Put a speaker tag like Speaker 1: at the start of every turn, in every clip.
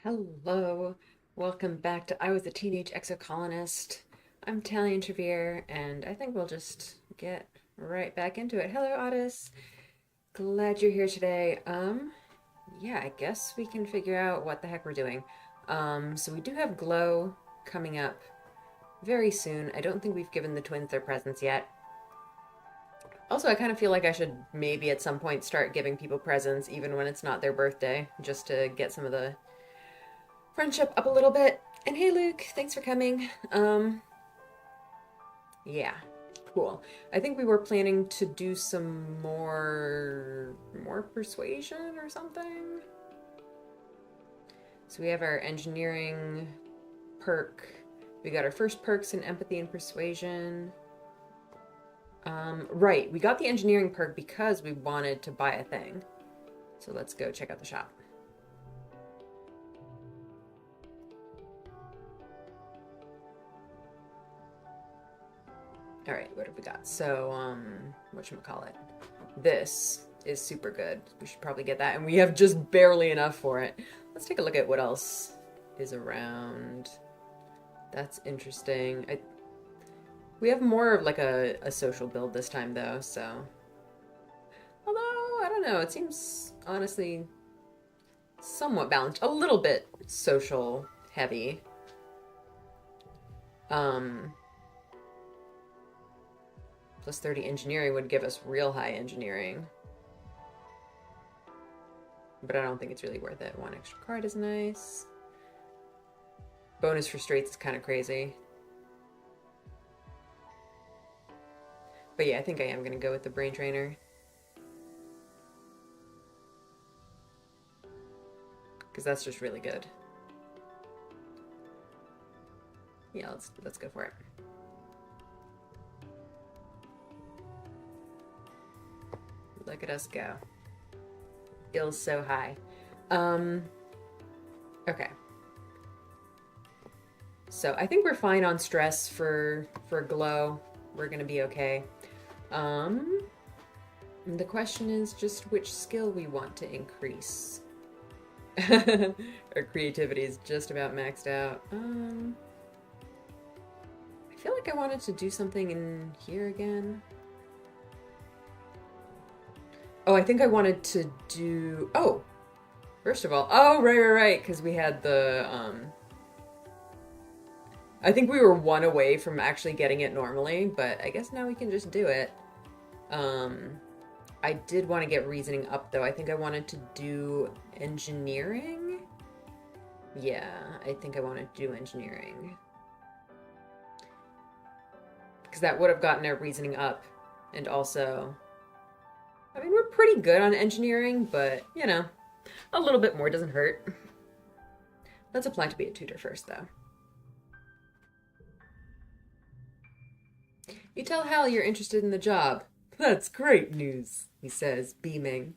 Speaker 1: Hello, welcome back to I Was a Teenage Exocolonist. I'm Talion Trevere, and I think we'll just get right back into it. Hello, Otis. Glad you're here today. Yeah, I guess we can figure out what the heck we're doing. So we do have Glow coming up very soon. I don't think we've given the twins their presents yet. Also, I kind of feel like I should maybe at some point start giving people presents, even when it's not their birthday, just to get some of the friendship up a little bit. And hey, Luke, thanks for coming. Yeah, cool. I think we were planning to do some more persuasion or something. So we have our engineering perk. We got our first perks in empathy and persuasion. Right, we got the engineering perk because we wanted to buy a thing. So let's go check out the shop. All right, what have we got? So, whatchamacallit? This is super good. We should probably get that, and we have just barely enough for it. Let's take a look at what else is around. That's interesting. We have more of like a social build this time, though, so... Although, I don't know, it seems, honestly, somewhat balanced. A little bit social heavy. Um... Plus 30 engineering would give us real high engineering. But I don't think it's really worth it. One extra card is nice. Bonus for straights is kind of crazy. But yeah, I think I am going to go with the brain trainer. Because that's just really good. Yeah, let's go for it. Look at us go. Skills so high. Okay. So I think we're fine on stress for glow. We're gonna be okay. The question is just which skill we want to increase. Our creativity is just about maxed out. I feel like I wanted to do something in here again. Oh, I think I wanted to do... Oh! First of all... Oh, right, because we had the, I think we were one away from actually getting it normally, but I guess now we can just do it. I did want to get reasoning up, though. I think I wanted to do engineering? Yeah, I think I wanted to do engineering. Because that would have gotten our reasoning up, and also... I mean, we're pretty good on engineering, but, you know, a little bit more doesn't hurt. Let's apply to be a tutor first, though. You tell Hal you're interested in the job. That's great news, he says, beaming.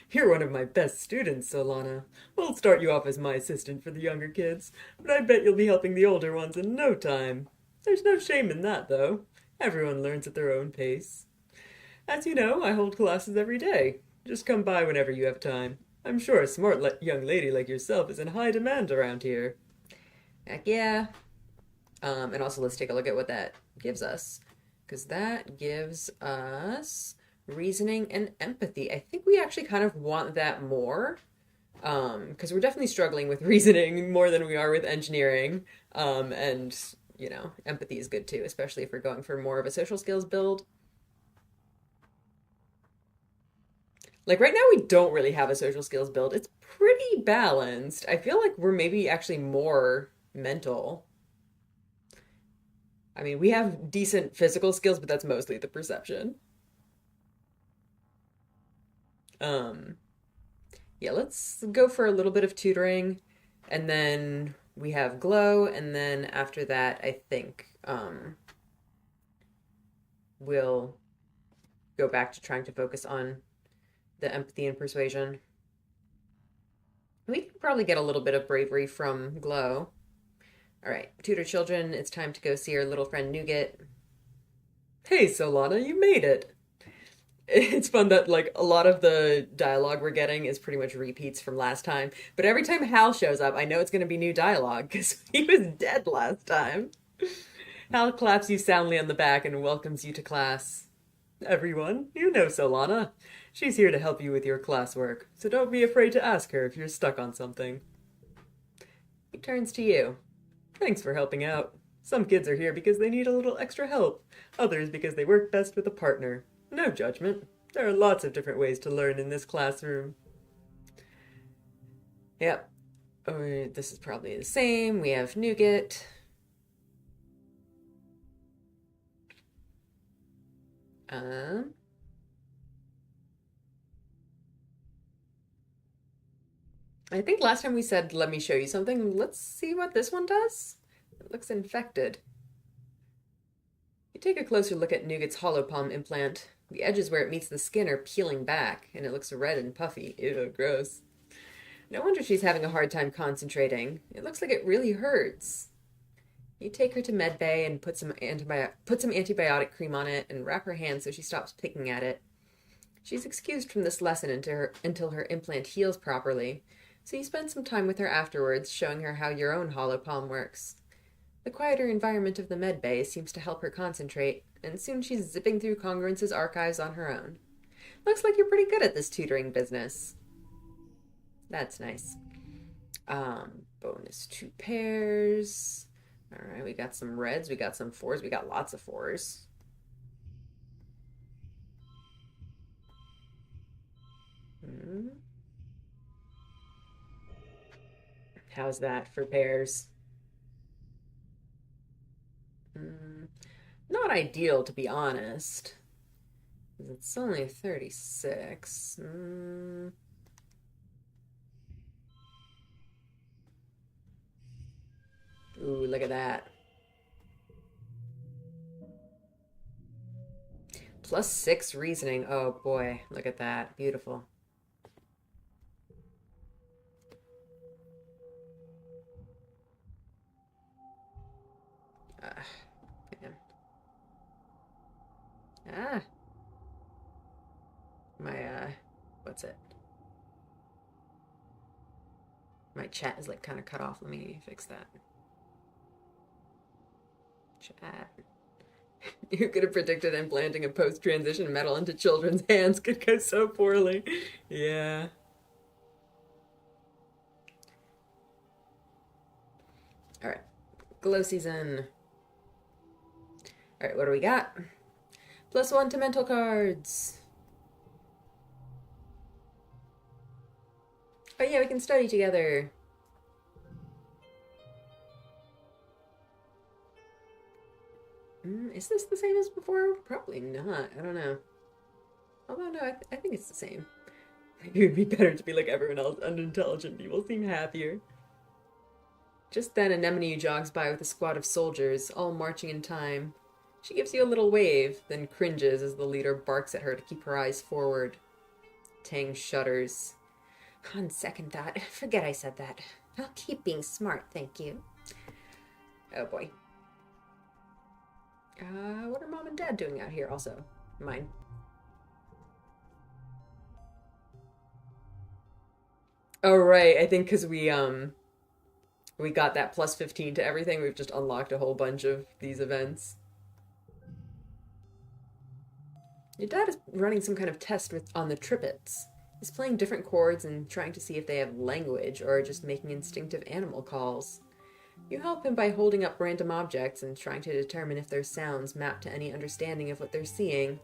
Speaker 1: You're one of my best students, Solana. I'll start you off as my assistant for the younger kids, but I bet you'll be helping the older ones in no time. There's no shame in that, though. Everyone learns at their own pace. As you know, I hold classes every day. Just come by whenever you have time. I'm sure a smart young lady like yourself is in high demand around here. Heck yeah. And also let's take a look at what that gives us. Because that gives us reasoning and empathy. I think we actually kind of want that more. Because we're definitely struggling with reasoning more than we are with engineering. And, you know, empathy is good too, especially if we're going for more of a social skills build. Like right now we don't really have a social skills build. It's pretty balanced. I feel like we're maybe actually more mental. I mean, we have decent physical skills, but that's mostly the perception. Um, yeah, let's go for a little bit of tutoring, and then we have glow, and then after that, I think we'll go back to trying to focus on the empathy and persuasion. We can probably get a little bit of bravery from glow. All right, tutor children, it's time to go see our little friend Nougat. Hey, Solana, you made it. It's fun that, like, a lot of the dialogue we're getting is pretty much repeats from last time. But every time Hal shows up, I know it's going to be new dialogue because he was dead last time. Hal claps you soundly on the back and welcomes you to class. Everyone, you know Solana. She's here to help you with your classwork, so don't be afraid to ask her if you're stuck on something. He turns to you. Thanks for helping out. Some kids are here because they need a little extra help, others because they work best with a partner. No judgment. There are lots of different ways to learn in this classroom. Yep. Oh, this is probably the same. We have nougat. I think last time we said, let me show you something. Let's see what this one does. It looks infected. You take a closer look at Nougat's hollow palm implant. The edges where it meets the skin are peeling back, and it looks red and puffy. Ew, gross. No wonder she's having a hard time concentrating. It looks like it really hurts. You take her to medbay and put some antibiotic cream on it and wrap her hand so she stops picking at it. She's excused from this lesson until her implant heals properly, so you spend some time with her afterwards, showing her how your own hollow palm works. The quieter environment of the medbay seems to help her concentrate, and soon she's zipping through Congruence's archives on her own. Looks like you're pretty good at this tutoring business. That's nice. Bonus 2 pairs. Alright, we got some reds, we got some 4s, we got lots of 4s. How's that for pairs? Not ideal, to be honest. It's only 36. Ooh, look at that. +6 reasoning. Oh boy, look at that. Beautiful. Man. What's it? My chat is like kind of cut off. Let me fix that. Chat. You could have predicted implanting a post-transition metal into children's hands could go so poorly. Yeah. Alright. Glow season. Alright, what do we got? +1 to mental cards. Oh yeah, we can study together. Is this the same as before? Probably not. I don't know. Although, no, I think it's the same. Maybe it would be better to be like everyone else. Unintelligent people seem happier. Just then, Anemone jogs by with a squad of soldiers, all marching in time. She gives you a little wave, then cringes as the leader barks at her to keep her eyes forward. Tang shudders. On second thought, forget I said that. I'll keep being smart, thank you. Oh boy. What are Mom and Dad doing out here also? Mine. Oh, right. I think because we got that +15 to everything, we've just unlocked a whole bunch of these events. Your dad is running some kind of test on the Trippets. He's playing different chords and trying to see if they have language or just making instinctive animal calls. You help him by holding up random objects and trying to determine if their sounds map to any understanding of what they're seeing.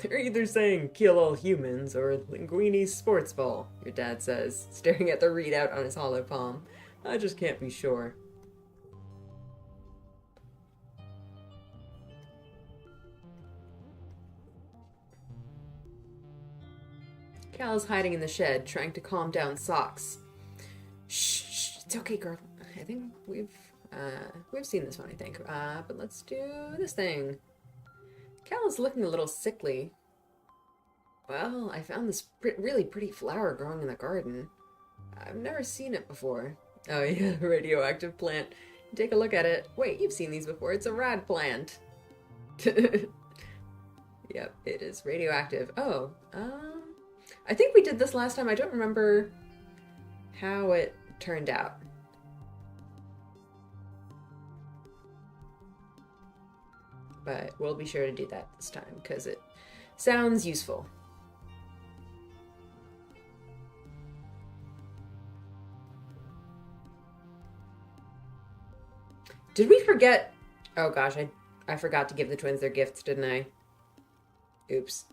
Speaker 1: They're either saying, kill all humans, or Linguini's sports ball, your dad says, staring at the readout on his hollow palm. I just can't be sure. Cal's hiding in the shed, trying to calm down Socks. Shh, it's okay, girl. I think we've seen this one, I think. But let's do this thing. Cal is looking a little sickly. Well, I found this really pretty flower growing in the garden. I've never seen it before. Oh yeah, radioactive plant. Take a look at it. Wait, you've seen these before. It's a rad plant. Yep, it is radioactive. Oh, I think we did this last time. I don't remember how it turned out. But we'll be sure to do that this time because it sounds useful. Did we forget? Oh gosh, I forgot to give the twins their gifts, didn't I? Oops.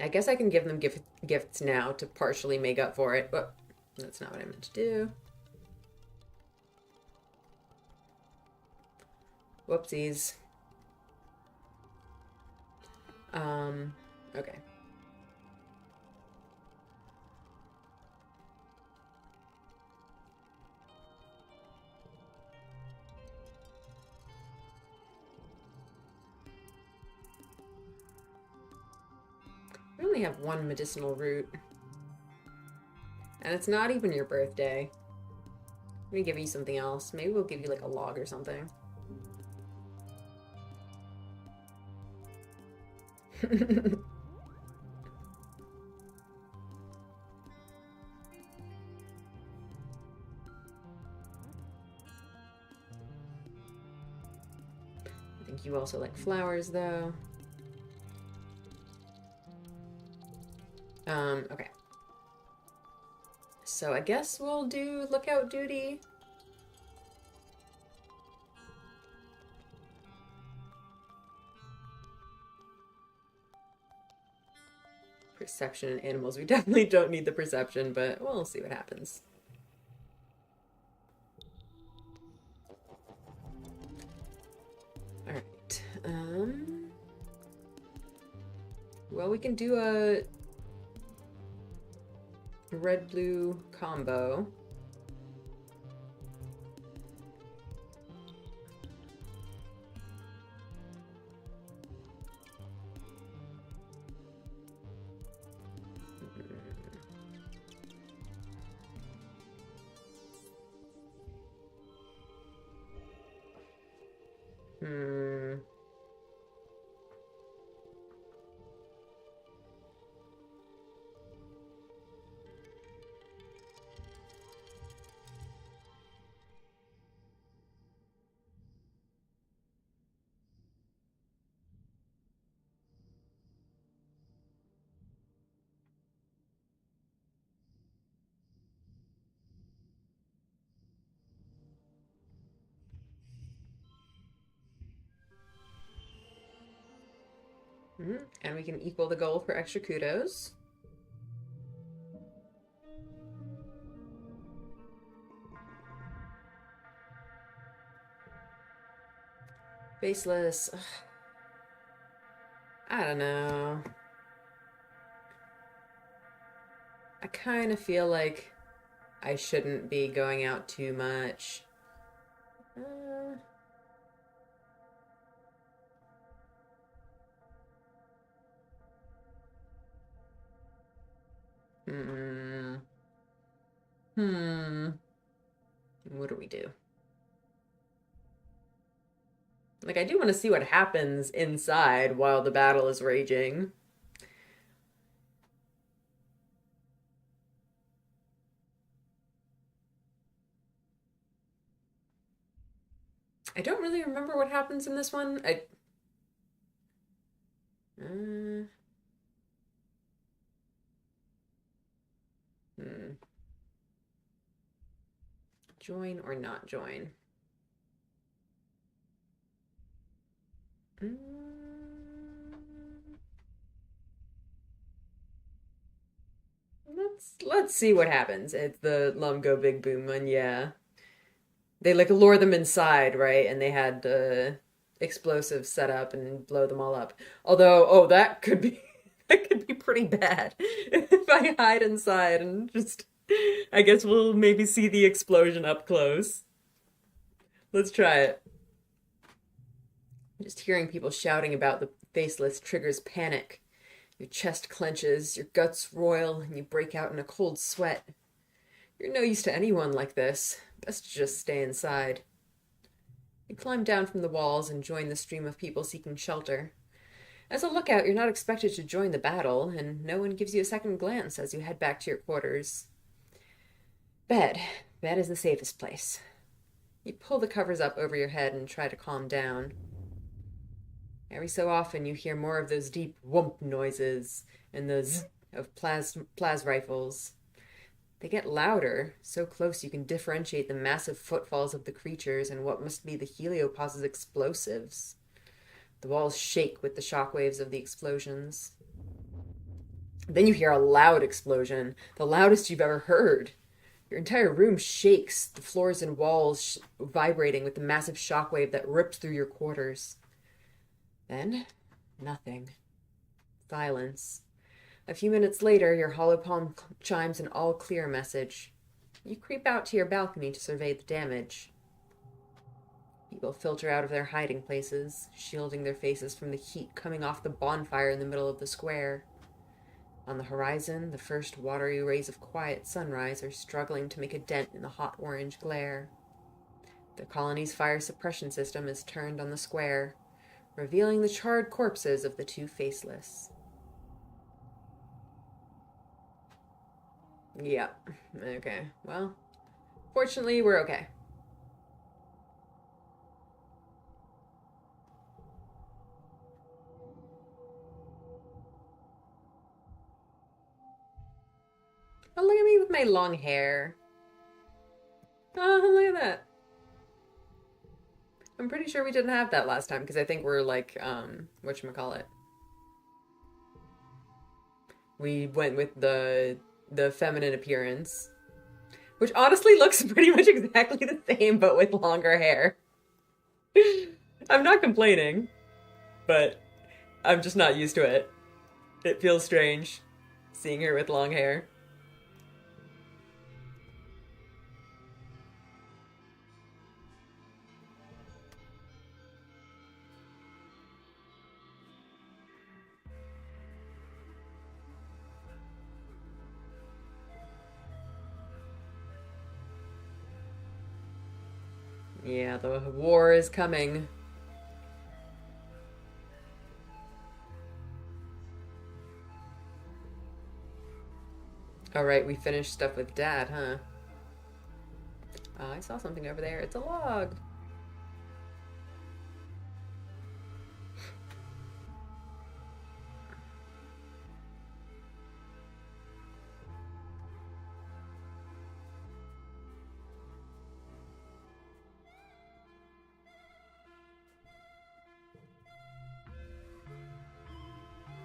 Speaker 1: I guess I can give them gifts now to partially make up for it, but that's not what I meant to do. Whoopsies. Okay. We only have one medicinal root. And it's not even your birthday. Let me give you something else. Maybe we'll give you like a log or something. I think you also like flowers though. Okay. So I guess we'll do lookout duty. Perception and animals. We definitely don't need the perception, but we'll see what happens. Alright. Well, we can do a red-blue combo. And we can equal the goal for extra kudos. Faceless. Ugh. I don't know. I kind of feel like I shouldn't be going out too much. What do we do? Like, I do want to see what happens inside while the battle is raging. I don't really remember what happens in this one. Uh, Join or not join? Let's see what happens. It's the Lum Go Big Boom one, yeah. They like lure them inside, right? And they had the explosives set up and blow them all up. Although, oh, that could be that could be pretty bad if I hide inside and just. I guess we'll maybe see the explosion up close. Let's try it. Just hearing people shouting about the faceless triggers panic. Your chest clenches, your guts roil, and you break out in a cold sweat. You're no use to anyone like this. Best to just stay inside. You climb down from the walls and join the stream of people seeking shelter. As a lookout, you're not expected to join the battle, and no one gives you a second glance as you head back to your quarters. Bed. Bed is the safest place. You pull the covers up over your head and try to calm down. Every so often you hear more of those deep whoomp noises and the zzz of plas rifles. They get louder, so close you can differentiate the massive footfalls of the creatures and what must be the heliopause's explosives. The walls shake with the shockwaves of the explosions. Then you hear a loud explosion, the loudest you've ever heard. Your entire room shakes, the floors and walls vibrating with the massive shockwave that rips through your quarters. Then, nothing. Silence. A few minutes later, your hollow palm chimes an all-clear message. You creep out to your balcony to survey the damage. People filter out of their hiding places, shielding their faces from the heat coming off the bonfire in the middle of the square. On the horizon, the first watery rays of quiet sunrise are struggling to make a dent in the hot orange glare. The colony's fire suppression system is turned on the square, revealing the charred corpses of the two faceless. Yep. Okay. Well, fortunately, we're okay. Oh, look at me with my long hair. Oh, look at that. I'm pretty sure we didn't have that last time because I think we're like, whatchamacallit. We went with the feminine appearance, which honestly looks pretty much exactly the same but with longer hair. I'm not complaining, but I'm just not used to it. It feels strange seeing her with long hair. Yeah, the war is coming. Alright, we finished stuff with Dad, huh? I saw something over there. It's a log.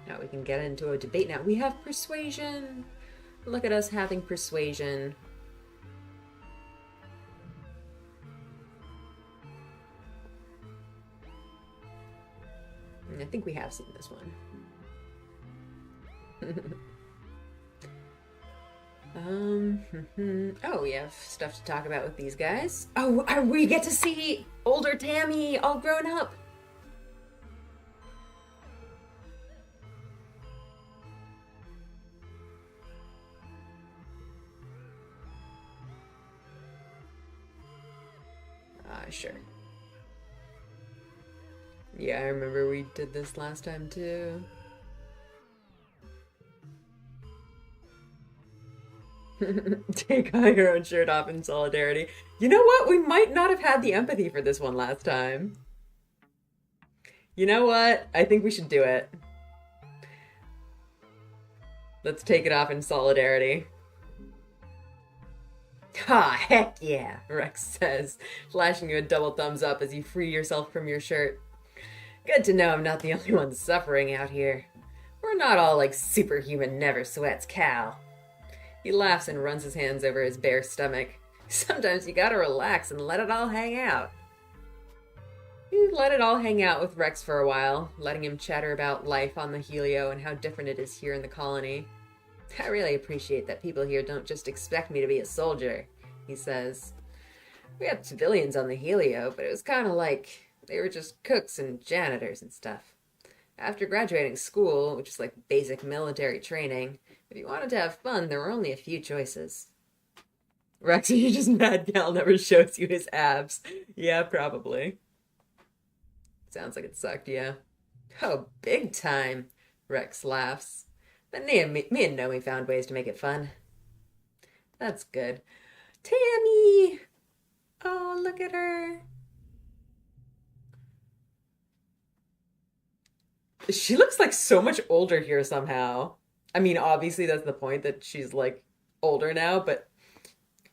Speaker 1: Now we can get into a debate now. We have persuasion. Look at us having persuasion. I think we have seen this one. Oh, we have stuff to talk about with these guys. Oh, we get to see older Tammy all grown up. Sure. Yeah, I remember we did this last time too. Take your own shirt off in solidarity. You know what? We might not have had the empathy for this one last time. You know what? I think we should do it. Let's take it off in solidarity. Ha, heck yeah, Rex says, flashing you a double thumbs up as you free yourself from your shirt. Good to know I'm not the only one suffering out here. We're not all like superhuman never sweats Cal. He laughs and runs his hands over his bare stomach. Sometimes you gotta relax and let it all hang out. You let it all hang out with Rex for a while, letting him chatter about life on the Helio and how different it is here in the colony. I really appreciate that people here don't just expect me to be a soldier, he says. We had civilians on the Helio, but it was kind of like they were just cooks and janitors and stuff. After graduating school, which is like basic military training, if you wanted to have fun, there were only a few choices. Rex, are you just mad Cal never shows you his abs? Yeah, probably. Sounds like it sucked, yeah. Oh, big time, Rex laughs. But me and Nomi found ways to make it fun. That's good. Tammy! Oh, look at her. She looks like so much older here somehow. I mean, obviously that's the point that she's like older now, but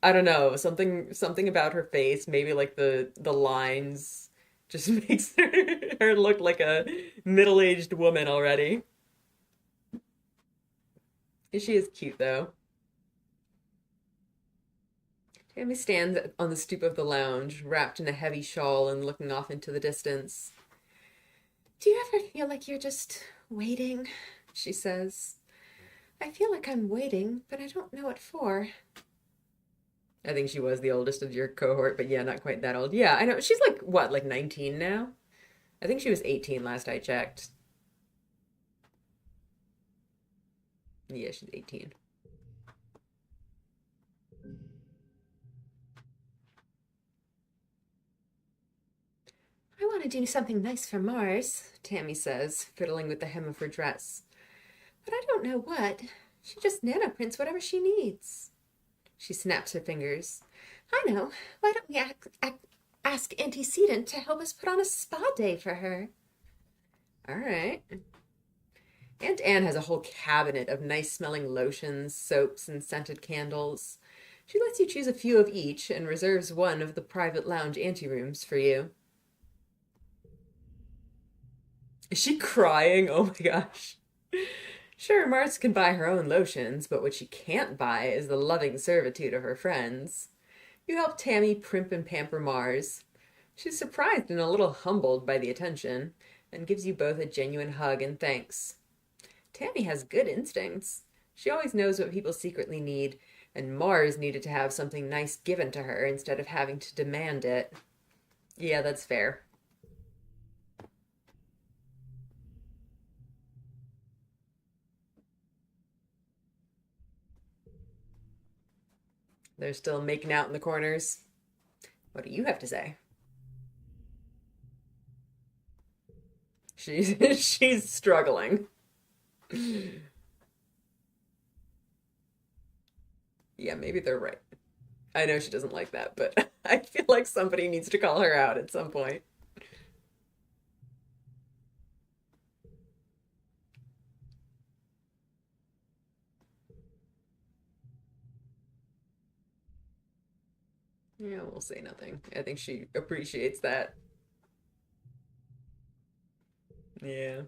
Speaker 1: I don't know, something about her face, maybe like the lines just makes her look like a middle-aged woman already. She is cute though. Tammy stands on the stoop of the lounge, wrapped in a heavy shawl and looking off into the distance. Do you ever feel like you're just waiting? She says. I feel like I'm waiting, but I don't know what for. I think she was the oldest of your cohort, but yeah, not quite that old. Yeah, I know. She's like, what, like 19 now? I think she was 18 last I checked. Yeah, she's 18. I want to do something nice for Mars, Tammy says, fiddling with the hem of her dress. But I don't know what. She just nanoprints whatever she needs. She snaps her fingers. I know. Why don't we ask Antecedent to help us put on a spa day for her? All right. Aunt Anne has a whole cabinet of nice smelling lotions, soaps, and scented candles. She lets you choose a few of each and reserves one of the private lounge anterooms for you. Is she crying? Oh my gosh. Sure, Mars can buy her own lotions, but what she can't buy is the loving servitude of her friends. You help Tammy primp and pamper Mars. She's surprised and a little humbled by the attention, and gives you both a genuine hug and thanks. Tammy has good instincts. She always knows what people secretly need, and Mars needed to have something nice given to her instead of having to demand it. Yeah, that's fair. They're still making out in the corners. What do you have to say? She's she's struggling. Yeah, maybe they're right. I know she doesn't like that, but I feel like somebody needs to call her out at some point. Yeah, we'll say nothing. I think she appreciates that. Yeah.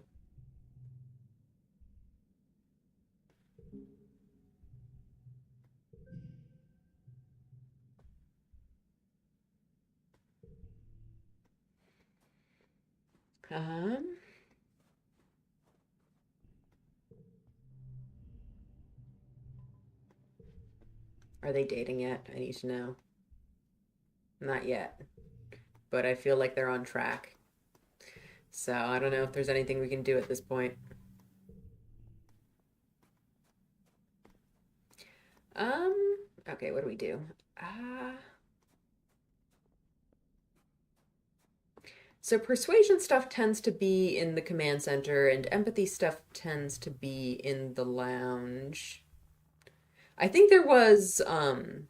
Speaker 1: Um, are they dating yet? I need to know. Not yet, but I feel like they're on track. So I don't know if there's anything we can do at this point. Okay, what do we do? Uh, so persuasion stuff tends to be in the command center, and empathy stuff tends to be in the lounge. I think there was a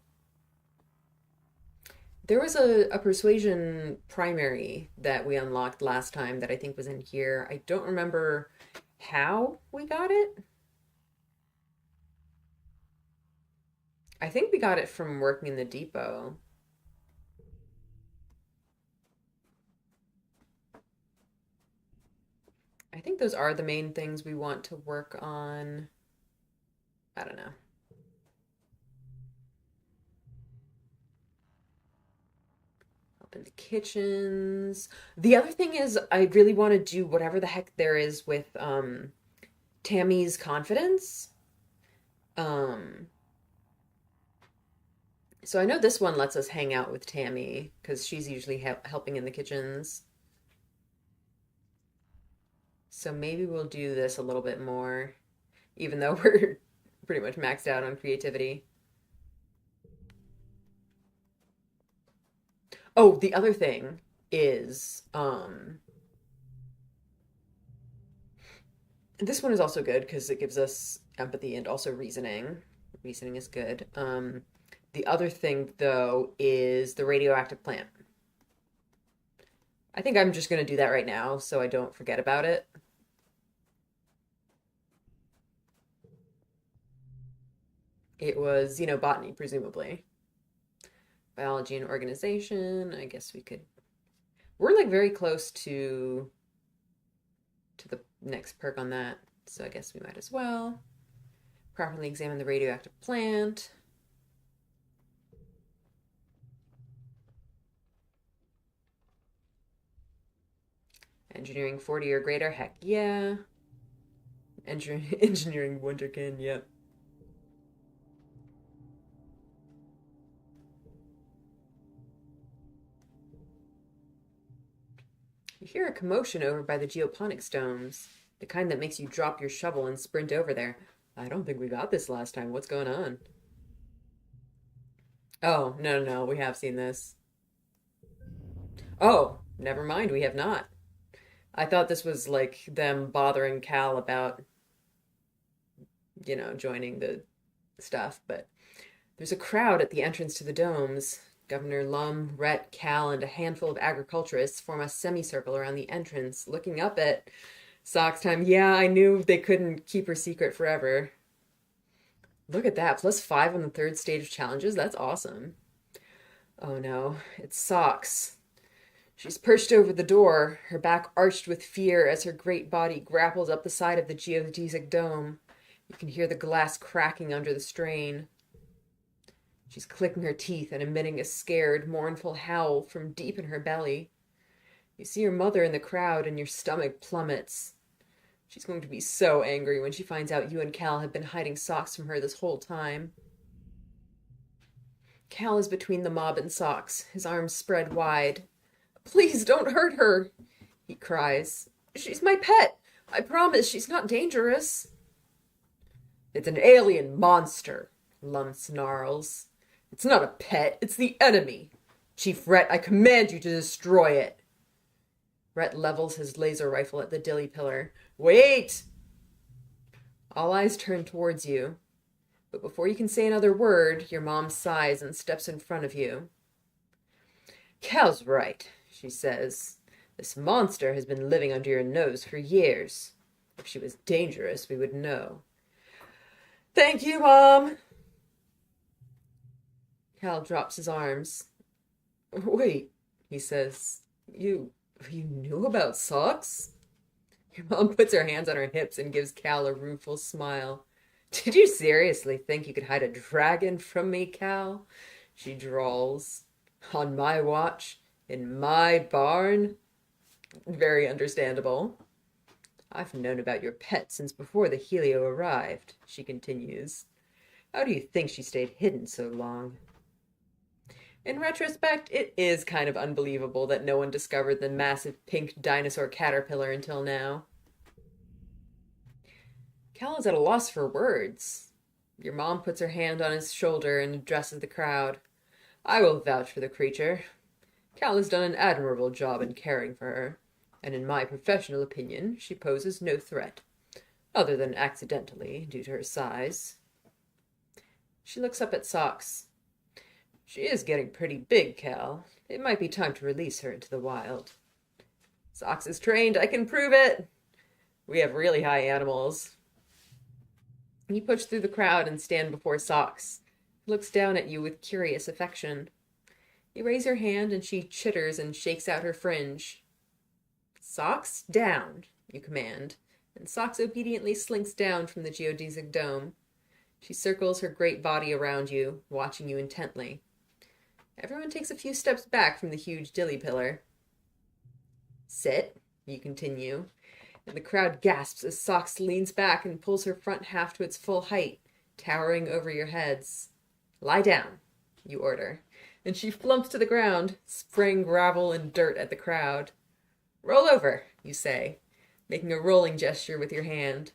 Speaker 1: persuasion primary that we unlocked last time that I think was in here. I don't remember how we got it. I think we got it from working in the depot. I think those are the main things we want to work on. I don't know. Up in the kitchens. The other thing is I really want to do whatever the heck there is with Tammy's confidence. Um so I know this one lets us hang out with Tammy because she's usually helping in the kitchens. So maybe we'll do this a little bit more, even though we're pretty much maxed out on creativity. Oh, the other thing is, this one is also good because it gives us empathy and also reasoning. Reasoning is good. The other thing, though, is the radioactive plant. I think I'm just going to do that right now so I don't forget about it. It was, botany, presumably. Biology and organization. I guess we could. We're like very close to the next perk on that, so I guess we might as well. Properly examine the radioactive plant. Engineering 40 or greater, heck yeah. Engineering Wonderkin, yep. You hear a commotion over by the geoponics domes, the kind that makes you drop your shovel and sprint over there. I don't think we got this last time. What's going on? Oh, no, no, no, we have seen this. Oh, never mind, we have not. I thought this was like them bothering Cal about, joining the stuff, but there's a crowd at the entrance to the domes. Governor Lum, Rhett, Cal, and a handful of agriculturists form a semicircle around the entrance, looking up at Socks Time. Yeah, I knew they couldn't keep her secret forever. Look at that, +5 on the third stage of challenges. That's awesome. Oh no, it's Socks. She's perched over the door, her back arched with fear as her great body grapples up the side of the geodesic dome. You can hear the glass cracking under the strain. She's clicking her teeth and emitting a scared, mournful howl from deep in her belly. You see your mother in the crowd and your stomach plummets. She's going to be so angry when she finds out you and Cal have been hiding Socks from her this whole time. Cal is between the mob and Socks, his arms spread wide. Please don't hurt her, he cries. She's my pet. I promise she's not dangerous. It's an alien monster, Lum snarls. It's not a pet, it's the enemy. Chief Rhett, I command you to destroy it. Rhett levels his laser rifle at the dilly pillar. Wait! All eyes turn towards you. But before you can say another word, your mom sighs and steps in front of you. Cal's right, she says. This monster has been living under your nose for years. If she was dangerous, we would know. Thank you, Mom. Cal drops his arms. Wait, he says. You knew about Socks? Your mom puts her hands on her hips and gives Cal a rueful smile. Did you seriously think you could hide a dragon from me, Cal? She drawls. On my watch? In my barn? Very understandable. I've known about your pet since before the Helio arrived, she continues. How do you think she stayed hidden so long? In retrospect, it is kind of unbelievable that no one discovered the massive pink dinosaur caterpillar until now. Cal is at a loss for words. Your mom puts her hand on his shoulder and addresses the crowd. I will vouch for the creature. Cal has done an admirable job in caring for her, and in my professional opinion, she poses no threat, other than accidentally, due to her size. She looks up at Socks. She is getting pretty big, Cal. It might be time to release her into the wild. Socks is trained, I can prove it. We have really high animals. You push through the crowd and stand before Socks. He looks down at you with curious affection. You raise your hand and she chitters and shakes out her fringe. Socks, down, you command, and Socks obediently slinks down from the geodesic dome. She circles her great body around you, watching you intently. Everyone takes a few steps back from the huge dilly pillar. Sit, you continue, and the crowd gasps as Socks leans back and pulls her front half to its full height, towering over your heads. Lie down, you order, and she flumps to the ground, spraying gravel and dirt at the crowd. Roll over, you say, making a rolling gesture with your hand,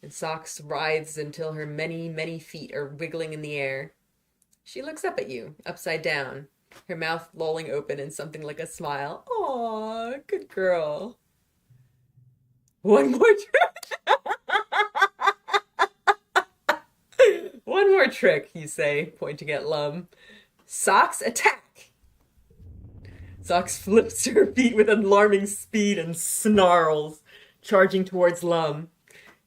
Speaker 1: and Socks writhes until her many, many feet are wiggling in the air. She looks up at you, upside down. her mouth lolling open in something like a smile. Aw, good girl. One more trick. One more trick, you say, pointing at Lum. Socks, attack! Socks flips to her feet with alarming speed and snarls, charging towards Lum.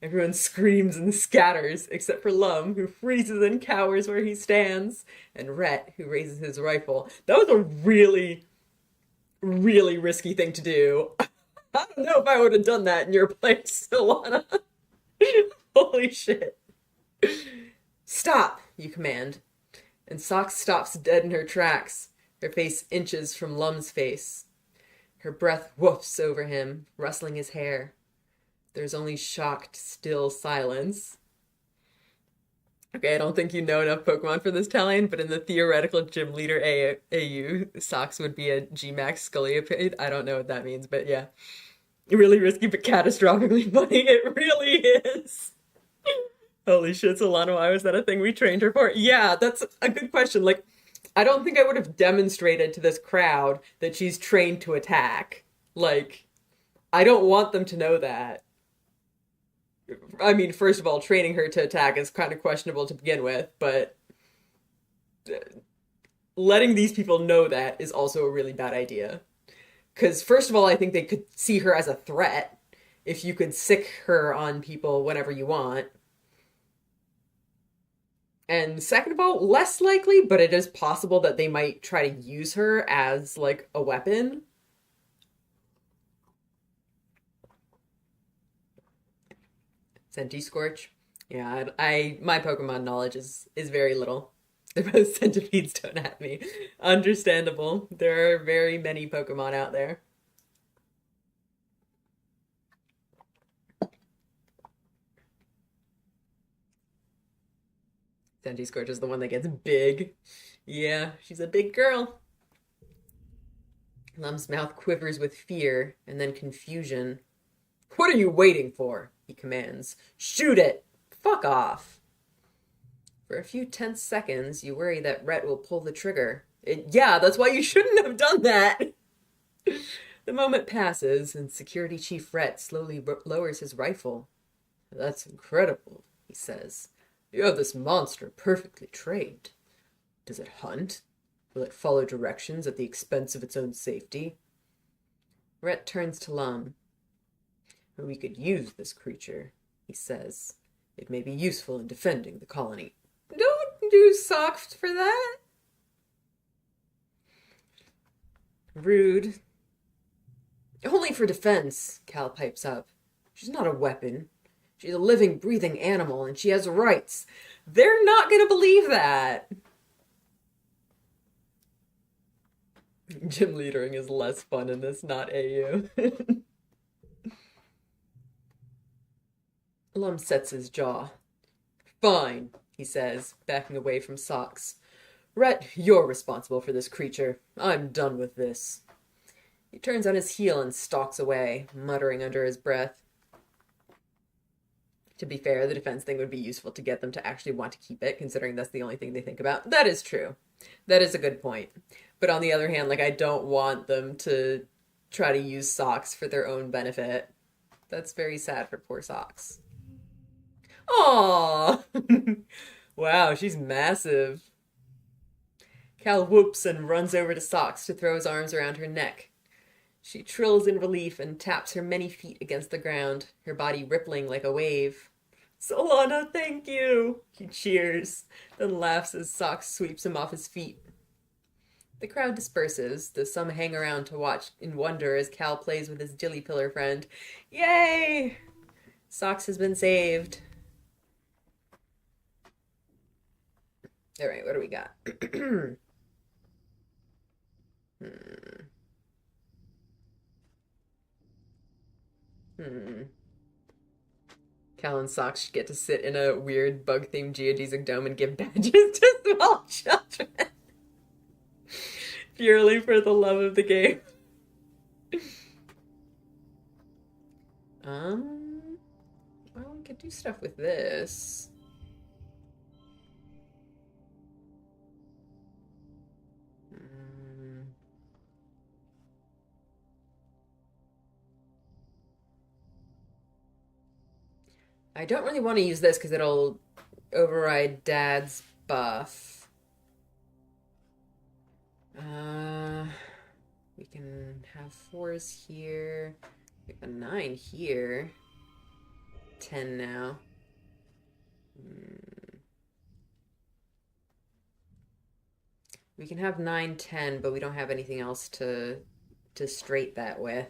Speaker 1: Everyone screams and scatters, except for Lum, who freezes and cowers where he stands, and Rhett, who raises his rifle. That was a really, really risky thing to do. I don't know if I would have done that in your place, Alana. Holy shit. Stop, you command. And Socks stops dead in her tracks, her face inches from Lum's face. Her breath woofs over him, rustling his hair. There's only shocked, still silence. Okay, I don't think you know enough Pokemon for this, Talion, but in the theoretical gym leader AU, Socks would be a G-Max Scolipede. I don't know what that means, but yeah. Really risky, but catastrophically funny. It really is. Holy shit, Solana, why was that a thing we trained her for? Yeah, that's a good question. Like, I don't think I would have demonstrated to this crowd that she's trained to attack. Like, I don't want them to know that. I mean, first of all, training her to attack is kind of questionable to begin with, but letting these people know that is also a really bad idea. Because, first of all, I think they could see her as a threat if you could sick her on people whenever you want. And second of all, less likely, but it is possible that they might try to use her as, like, a weapon. Centiskorch. Yeah, my Pokemon knowledge is very little. They're both centipedes, don't at me. Understandable. There are very many Pokemon out there. Centiskorch is the one that gets big. Yeah, she's a big girl. Lum's mouth quivers with fear and then confusion. What are you waiting for? He commands. Shoot it! Fuck off! For a few tense seconds, you worry that Rhett will pull the trigger. Yeah, that's why you shouldn't have done that! The moment passes, and Security Chief Rhett slowly lowers his rifle. That's incredible, he says. You have this monster perfectly trained. Does it hunt? Will it follow directions at the expense of its own safety? Rhett turns to Lum. We could use this creature, he says. It may be useful in defending the colony. Don't do soft for that. Rude. Only for defense, Cal pipes up. She's not a weapon. She's a living, breathing animal, and she has rights. They're not going to believe that. Gym leadering is less fun in this, not AU. Lum sets his jaw. Fine, he says, backing away from Socks. Rhett, you're responsible for this creature. I'm done with this. He turns on his heel and stalks away, muttering under his breath. To be fair, the defense thing would be useful to get them to actually want to keep it, considering that's the only thing they think about. That is true. That is a good point. But on the other hand, like, I don't want them to try to use Socks for their own benefit. That's very sad for poor Socks. Aww! Wow, she's massive. Cal whoops and runs over to Socks to throw his arms around her neck. She trills in relief and taps her many feet against the ground, her body rippling like a wave. Solana, thank you! He cheers, then laughs as Socks sweeps him off his feet. The crowd disperses, though some hang around to watch in wonder as Cal plays with his dilly pillar friend. Yay! Socks has been saved. Alright, what do we got? Cal and Socks should get to sit in a weird bug-themed geodesic dome and give badges to small children. Purely for the love of the game. Well, we could do stuff with this. I don't really want to use this because it'll override Dad's buff. Uh, we can have 4s here. We have a 9 here. 10 now. We can have 9, 10, but we don't have anything else to straight that with.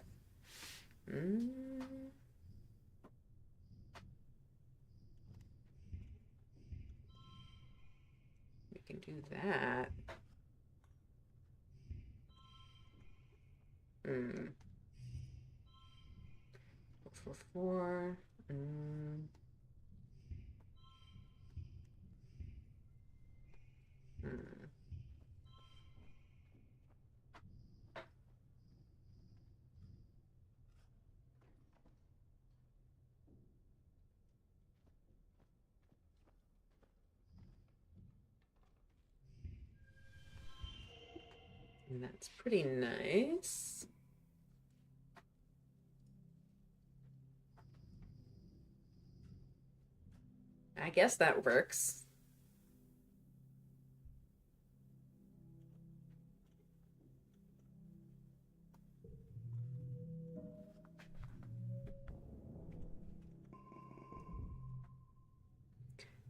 Speaker 1: Mm. We can do that. Mm. 4, 4. Mm. Mm. And that's pretty nice. I guess that works.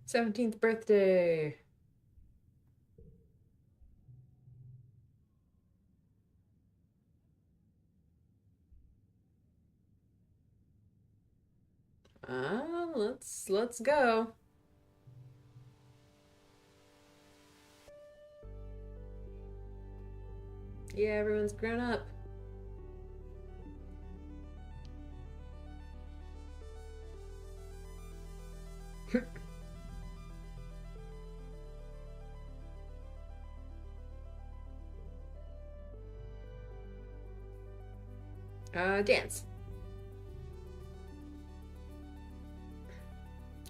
Speaker 1: '17th birthday. Let's go. Yeah, everyone's grown up. Dance.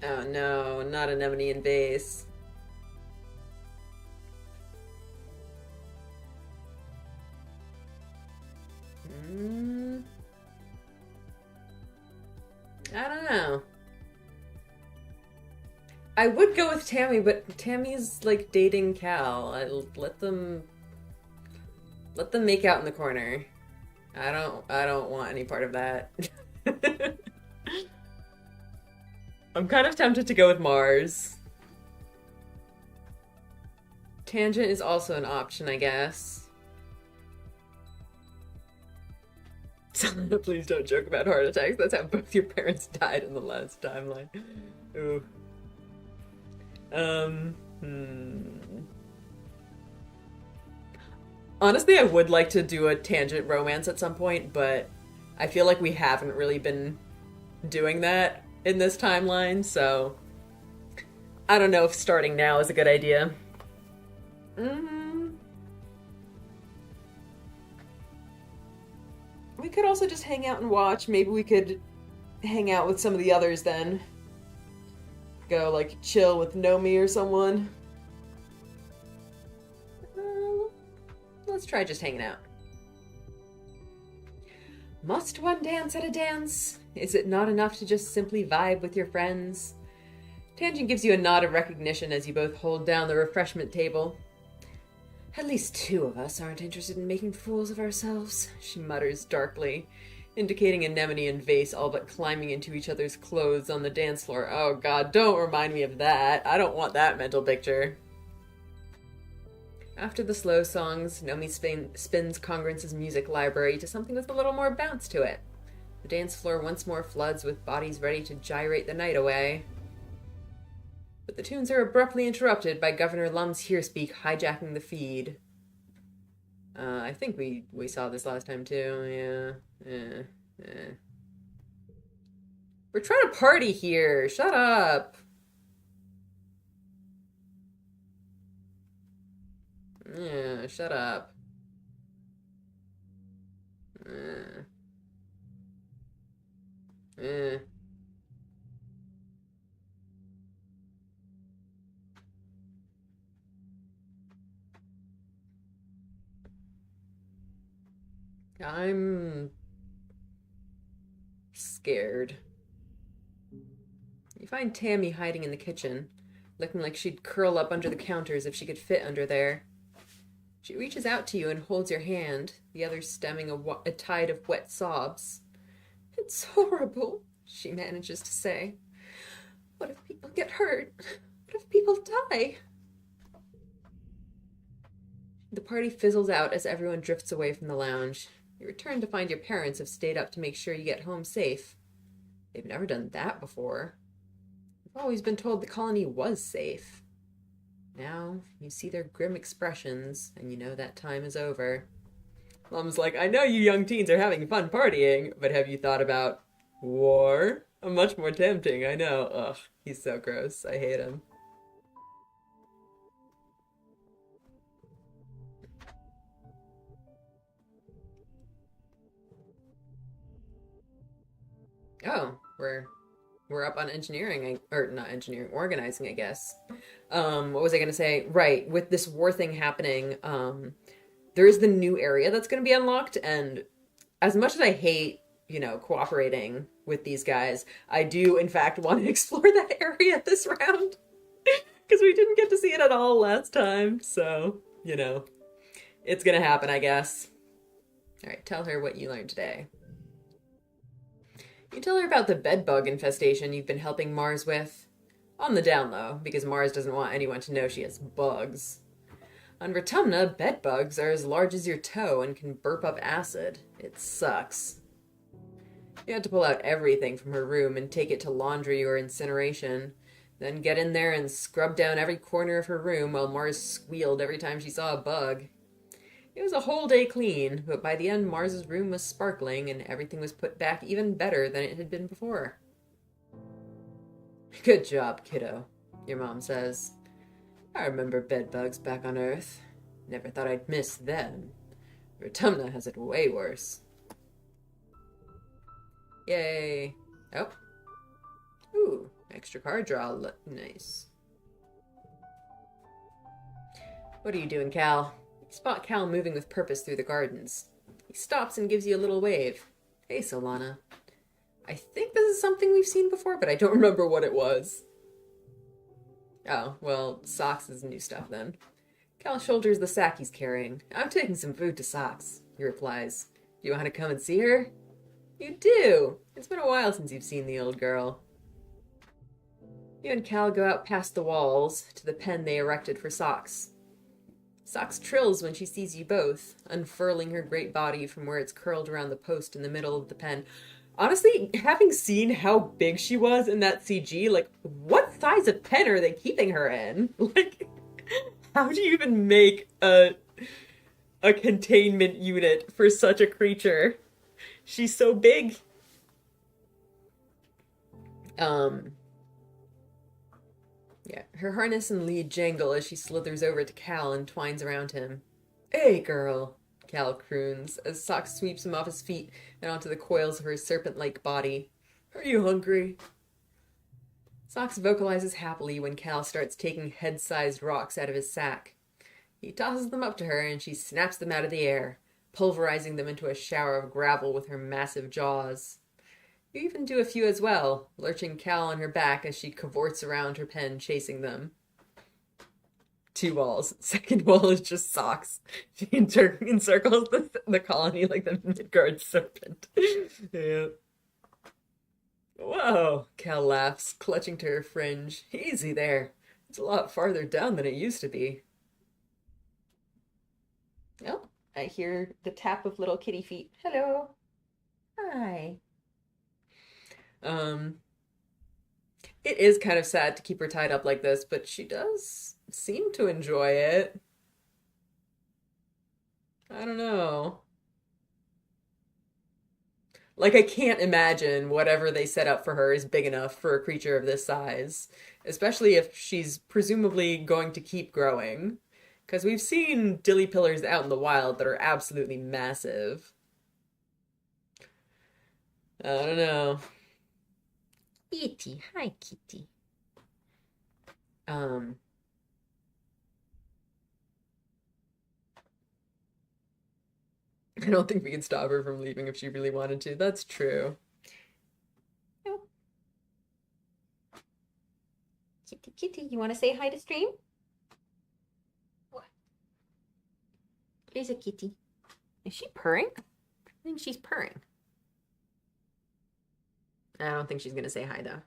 Speaker 1: Oh no, not anemone and vase. Mm, I don't know. I would go with Tammy, but Tammy's like dating Cal. Let them make out in the corner. I don't want any part of that. I'm kind of tempted to go with Mars. Tangent is also an option, I guess. Please don't joke about heart attacks. That's how both your parents died in the last timeline. Ooh. Honestly, I would like to do a tangent romance at some point, but I feel like we haven't really been doing that in this timeline, so I don't know if starting now is a good idea. We could also just hang out and watch. Maybe we could hang out with some of the others then. Go, like, chill with Nomi or someone. Let's try just hanging out. Must one dance at a dance? Is it not enough to just simply vibe with your friends? Tangent gives you a nod of recognition as you both hold down the refreshment table. At least 2 of us aren't interested in making fools of ourselves, she mutters darkly, indicating Anemone and Vase all but climbing into each other's clothes on the dance floor. Oh god, don't remind me of that. I don't want that mental picture. After the slow songs, Nomi spins Congruence's music library to something with a little more bounce to it. The dance floor once more floods with bodies ready to gyrate the night away. But the tunes are abruptly interrupted by Governor Lum's Hearspeak hijacking the feed. I think we saw this last time too, yeah. We're trying to party here, shut up! Yeah, shut up. Eh. I'm scared. You find Tammy hiding in the kitchen, looking like she'd curl up under the counters if she could fit under there. She reaches out to you and holds your hand, the other stemming a tide of wet sobs. "It's horrible," she manages to say. "What if people get hurt? What if people die?" The party fizzles out as everyone drifts away from the lounge. You return to find your parents have stayed up to make sure you get home safe. They've never done that before. You've always been told the colony was safe. Now you see their grim expressions, and you know that time is over. Mom's like, "I know you young teens are having fun partying, but have you thought about war? Much more tempting, I know." Ugh, he's so gross. I hate him. Oh, we're up on engineering, or not engineering, organizing, I guess. What was I gonna say? Right, with this war thing happening, there is the new area that's gonna be unlocked, and as much as I hate, cooperating with these guys, I do in fact want to explore that area this round. Because we didn't get to see it at all last time, so, it's gonna happen, I guess. Alright, tell her what you learned today. You tell her about the bedbug infestation you've been helping Mars with. On the down low, because Mars doesn't want anyone to know she has bugs. On Vertumna, bedbugs are as large as your toe and can burp up acid. It sucks. You had to pull out everything from her room and take it to laundry or incineration, then get in there and scrub down every corner of her room while Mars squealed every time she saw a bug. It was a whole day clean, but by the end Mars's room was sparkling and everything was put back even better than it had been before. "Good job, kiddo," your mom says. "I remember bedbugs back on Earth. Never thought I'd miss them. Vertumna has it way worse." Yay. Oh. Ooh, extra card draw. Nice. "What are you doing, Cal?" You spot Cal moving with purpose through the gardens. He stops and gives you a little wave. "Hey, Solana." I think this is something we've seen before, but I don't remember what it was. Oh, well, Socks is new stuff then. Cal shoulders the sack he's carrying. "I'm taking some food to Socks," he replies. "Do you want to come and see her?" You do! It's been a while since you've seen the old girl. You and Cal go out past the walls to the pen they erected for Socks. Socks trills when she sees you both, unfurling her great body from where it's curled around the post in the middle of the pen. Honestly, having seen how big she was in that CG, what size of pen are they keeping her in? How do you even make a containment unit for such a creature? She's so big. Yeah, her harness and lead jangle as she slithers over to Cal and twines around him. "Hey, girl," Cal croons as Socks sweeps him off his feet and onto the coils of her serpent-like body. "Are you hungry?" Socks vocalizes happily when Cal starts taking head-sized rocks out of his sack. He tosses them up to her and she snaps them out of the air, pulverizing them into a shower of gravel with her massive jaws. You even do a few as well, lurching Cal on her back as she cavorts around her pen, chasing them. 2 walls. Second wall is just Socks. She encircles the colony like the Midgard serpent. Yeah. "Whoa," Cal laughs, clutching to her fringe. "Easy there. It's a lot farther down than it used to be." Oh, I hear the tap of little kitty feet. "Hello." "Hi." It is kind of sad to keep her tied up like this, but she does seem to enjoy it. I don't know. I can't imagine whatever they set up for her is big enough for a creature of this size, especially if she's presumably going to keep growing. Because we've seen dilly pillars out in the wild that are absolutely massive. I don't know. Kitty, hi Kitty. I don't think we can stop her from leaving if she really wanted to. That's true.
Speaker 2: Kitty, kitty, you want to say hi to stream? What? There's a kitty. Is she purring? I think she's purring. I don't think she's gonna say hi though.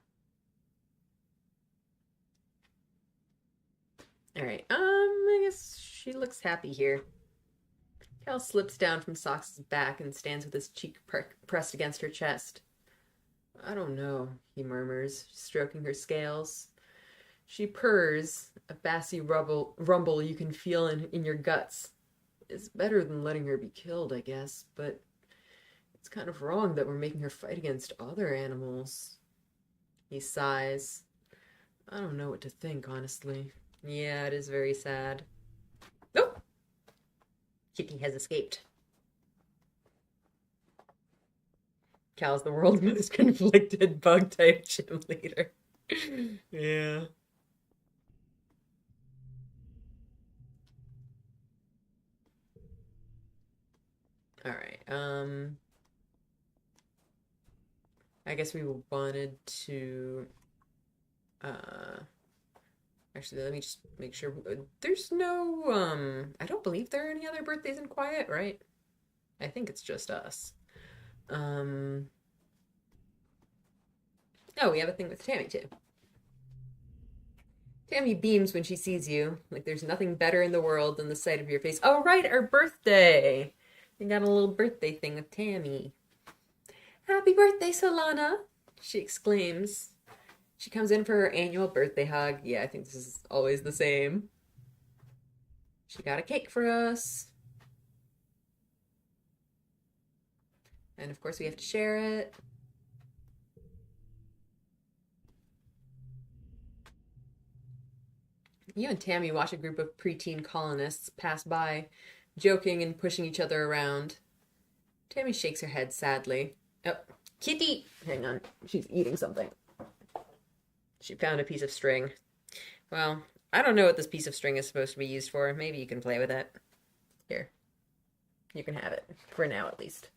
Speaker 2: All right. I guess she looks happy here. Cal slips down from Sox's back and stands with his cheek pressed against her chest. I don't know, he murmurs, stroking her scales. She purrs, a bassy rumble you can feel in your guts. It's better than letting her be killed, I guess, but it's kind of wrong that we're making her fight against other animals. He sighs. I don't know what to think, honestly. Yeah, it is very sad. Nope! Kitty has escaped. Cal's the world's most conflicted bug-type gym leader. Yeah. Alright, I guess we wanted to, actually, let me just make sure. There's no, I don't believe there are any other birthdays in Quiet, right? I think it's just us. Oh, we have a thing with Tammy, too. Tammy beams when she sees you, like there's nothing better in the world than the sight of your face. Oh, right, our birthday! We got a little birthday thing with Tammy. Happy birthday, Solana! She exclaims. She comes in for her annual birthday hug. Yeah, I think this is always the same. She got a cake for us. And of course we have to share it. You and Tammy watch a group of preteen colonists pass by, joking and pushing each other around. Tammy shakes her head sadly. Oh, Kitty! Hang on, she's eating something. She found a piece of string. Well, I don't know what this piece of string is supposed to be used for. Maybe you can play with it. Here. You can have it. For now, at least.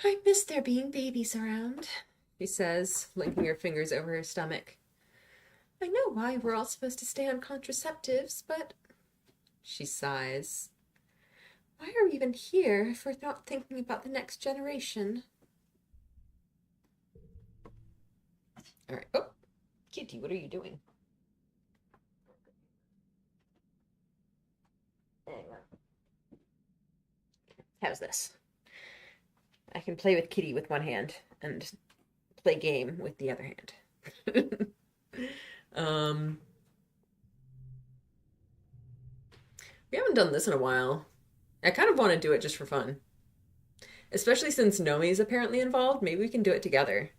Speaker 2: I miss there being babies around, she says, linking her fingers over her stomach. I know why we're all supposed to stay on contraceptives, but... She sighs. Why are we even here if we're not thinking about the next generation? All right. Oh, Kitty, what are you doing? Hang on. How's this? I can play with Kitty with one hand and play game with the other hand. We haven't done this in a while. I kind of want to do it just for fun. Especially since Nomi's apparently involved, maybe we can do it together.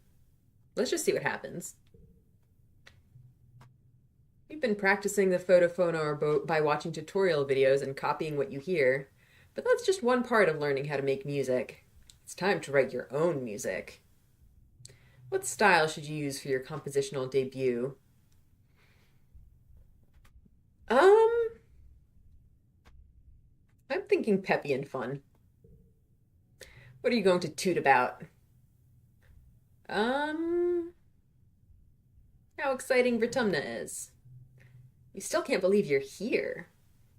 Speaker 2: Let's just see what happens. We've been practicing the photophono by watching tutorial videos and copying what you hear, but that's just one part of learning how to make music. It's time to write your own music. What style should you use for your compositional debut? I'm thinking peppy and fun. What are you going to toot about? How exciting Vertumna is. You still can't believe you're here.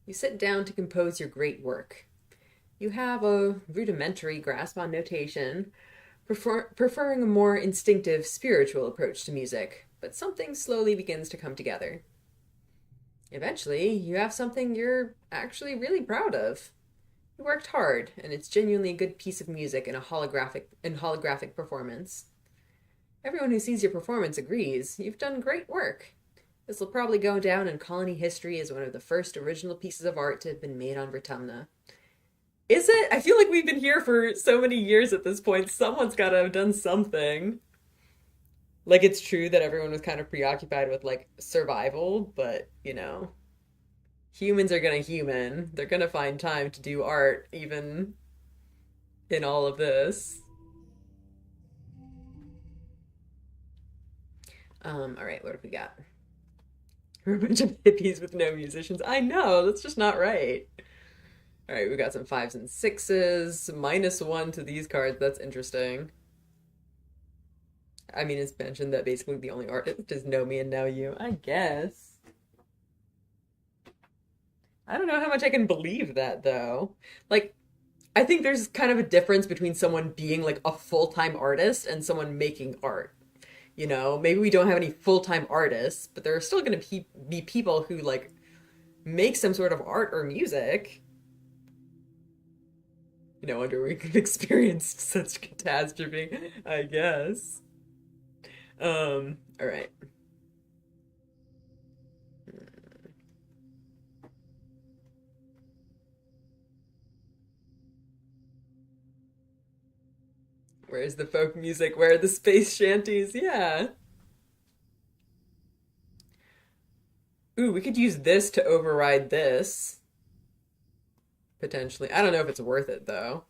Speaker 2: You sit down to compose your great work. You have a rudimentary grasp on notation, preferring a more instinctive, spiritual approach to music, but something slowly begins to come together. Eventually, you have something you're actually really proud of. You worked hard, and it's genuinely a good piece of music in a holographic performance. Everyone who sees your performance agrees. You've done great work. This will probably go down in colony history as one of the first original pieces of art to have been made on Vertumna. Is it? I feel like we've been here for so many years at this point. Someone's got to have done something. Like, it's true that everyone was kind of preoccupied with, like, survival, but, you know, humans are gonna human. They're gonna find time to do art, even in all of this. All right, what have we got? We're a bunch of hippies with no musicians. I know, that's just not right. All right, we got some fives and sixes. -1 to these cards. That's interesting. I mean, it's mentioned that basically the only artist is Know Me and Know You. I guess. I don't know how much I can believe that, though. Like, I think there's kind of a difference between someone being like a full-time artist and someone making art. You know, maybe we don't have any full-time artists, but there are still going to be people who like make some sort of art or music. No wonder we've experienced such catastrophe, I guess. All right. Where's the folk music? Where are the space shanties? Yeah. Ooh, we could use this to override this, potentially. I don't know if it's worth it, though.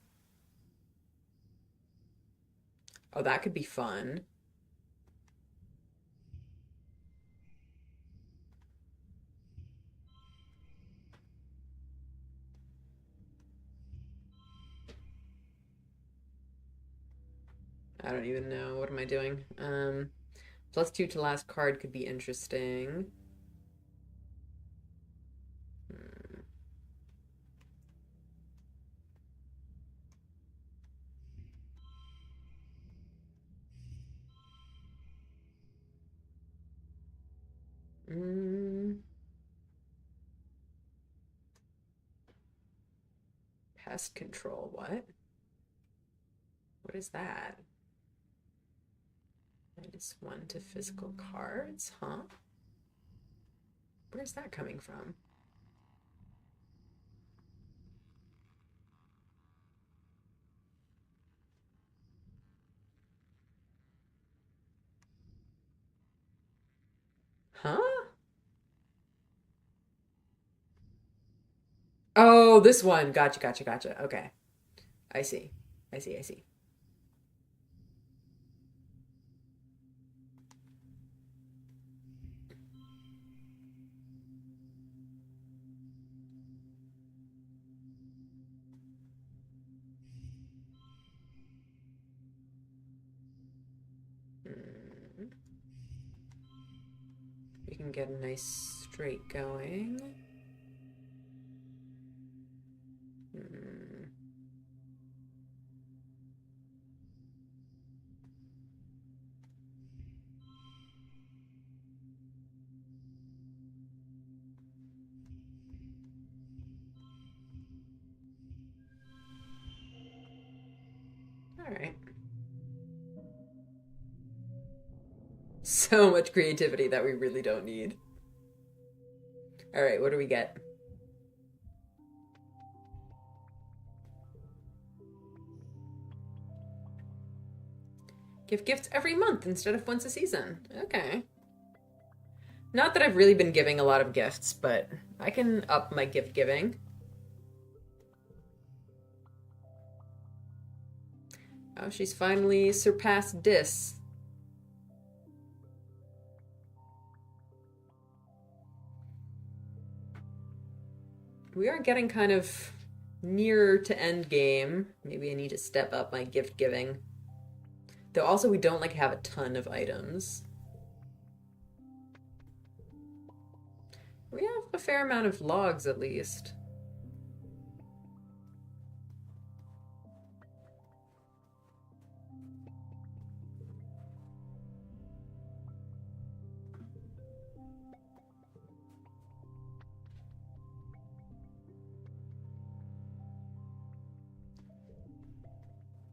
Speaker 2: Oh, that could be fun. I don't even know. What am I doing? +2 to last card could be interesting. Hmm. Mm, pest control. What? What is that? -1 to physical cards? Huh? Where's that coming from? Huh? Oh, this one. Gotcha, gotcha, gotcha. Okay. I see. I see, I see. Hmm. We can get a nice straight going. Hmm. All right. So much creativity that we really don't need. All right, what do we get? Give gifts every month instead of once a season. Okay. Not that I've really been giving a lot of gifts, but I can up my gift giving. Oh, she's finally surpassed Dis. We are getting kind of nearer to end game. Maybe I need to step up my gift giving. Though also we don't like have a ton of items. We have a fair amount of logs at least.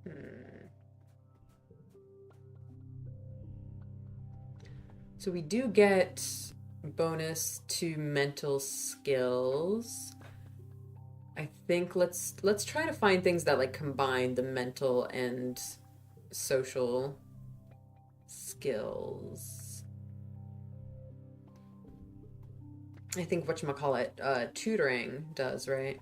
Speaker 2: Hmm. So we do get bonus to mental skills. I think let's try to find things that like combine the mental and social skills. I think whatchamacallit, tutoring does, right?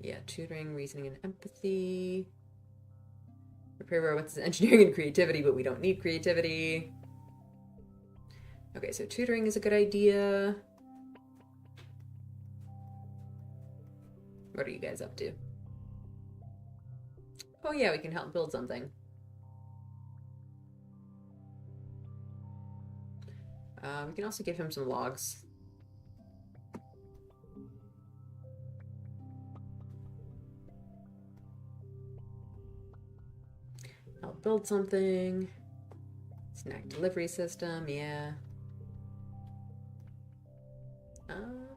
Speaker 2: Yeah, tutoring, reasoning, and empathy. Repair robots is engineering and creativity, but we don't need creativity. Okay, so tutoring is a good idea. What are you guys up to? Oh yeah, we can help build something. We can also give him some logs. Help build something. Snack delivery system, yeah. Um,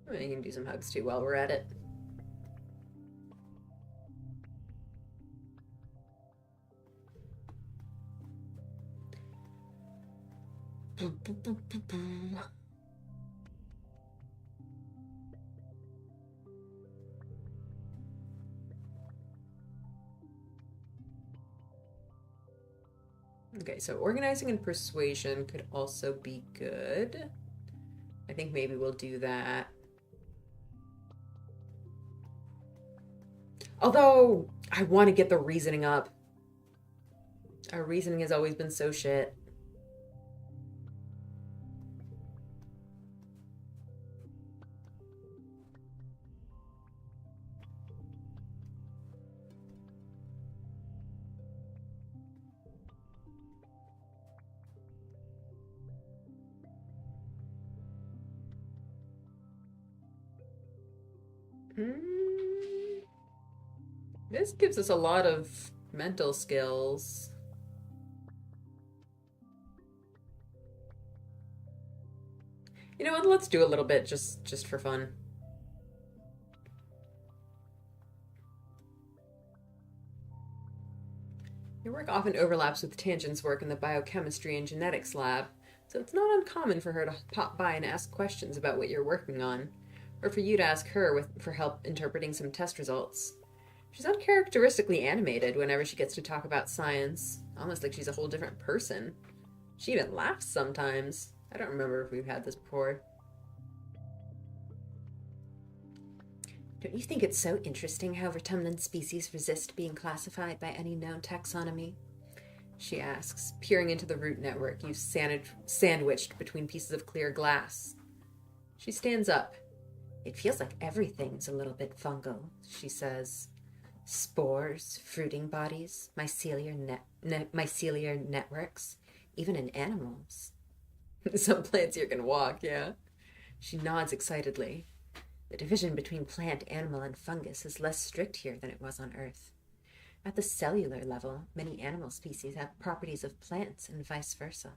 Speaker 2: we can do some hugs too while we're at it. Okay, so organizing and persuasion could also be good. I think maybe we'll do that. Although, I want to get the reasoning up. Our reasoning has always been so shit. Hmm. This gives us a lot of mental skills. You know what? Let's do a little bit just for fun. Your work often overlaps with Tangent's work in the biochemistry and genetics lab, so it's not uncommon for her to pop by and ask questions about what you're working on, or for you to ask her for help interpreting some test results. She's uncharacteristically animated whenever she gets to talk about science, almost like she's a whole different person. She even laughs sometimes. I don't remember if we've had this before. Don't you think it's so interesting how Vertumnan species resist being classified by any known taxonomy? She asks, peering into the root network you've sandwiched between pieces of clear glass. She stands up. It feels like everything's a little bit fungal, she says. Spores, fruiting bodies, mycelial networks, even in animals. Some plants here can walk, yeah. She nods excitedly. The division between plant, animal, and fungus is less strict here than it was on Earth. At the cellular level, many animal species have properties of plants and vice versa.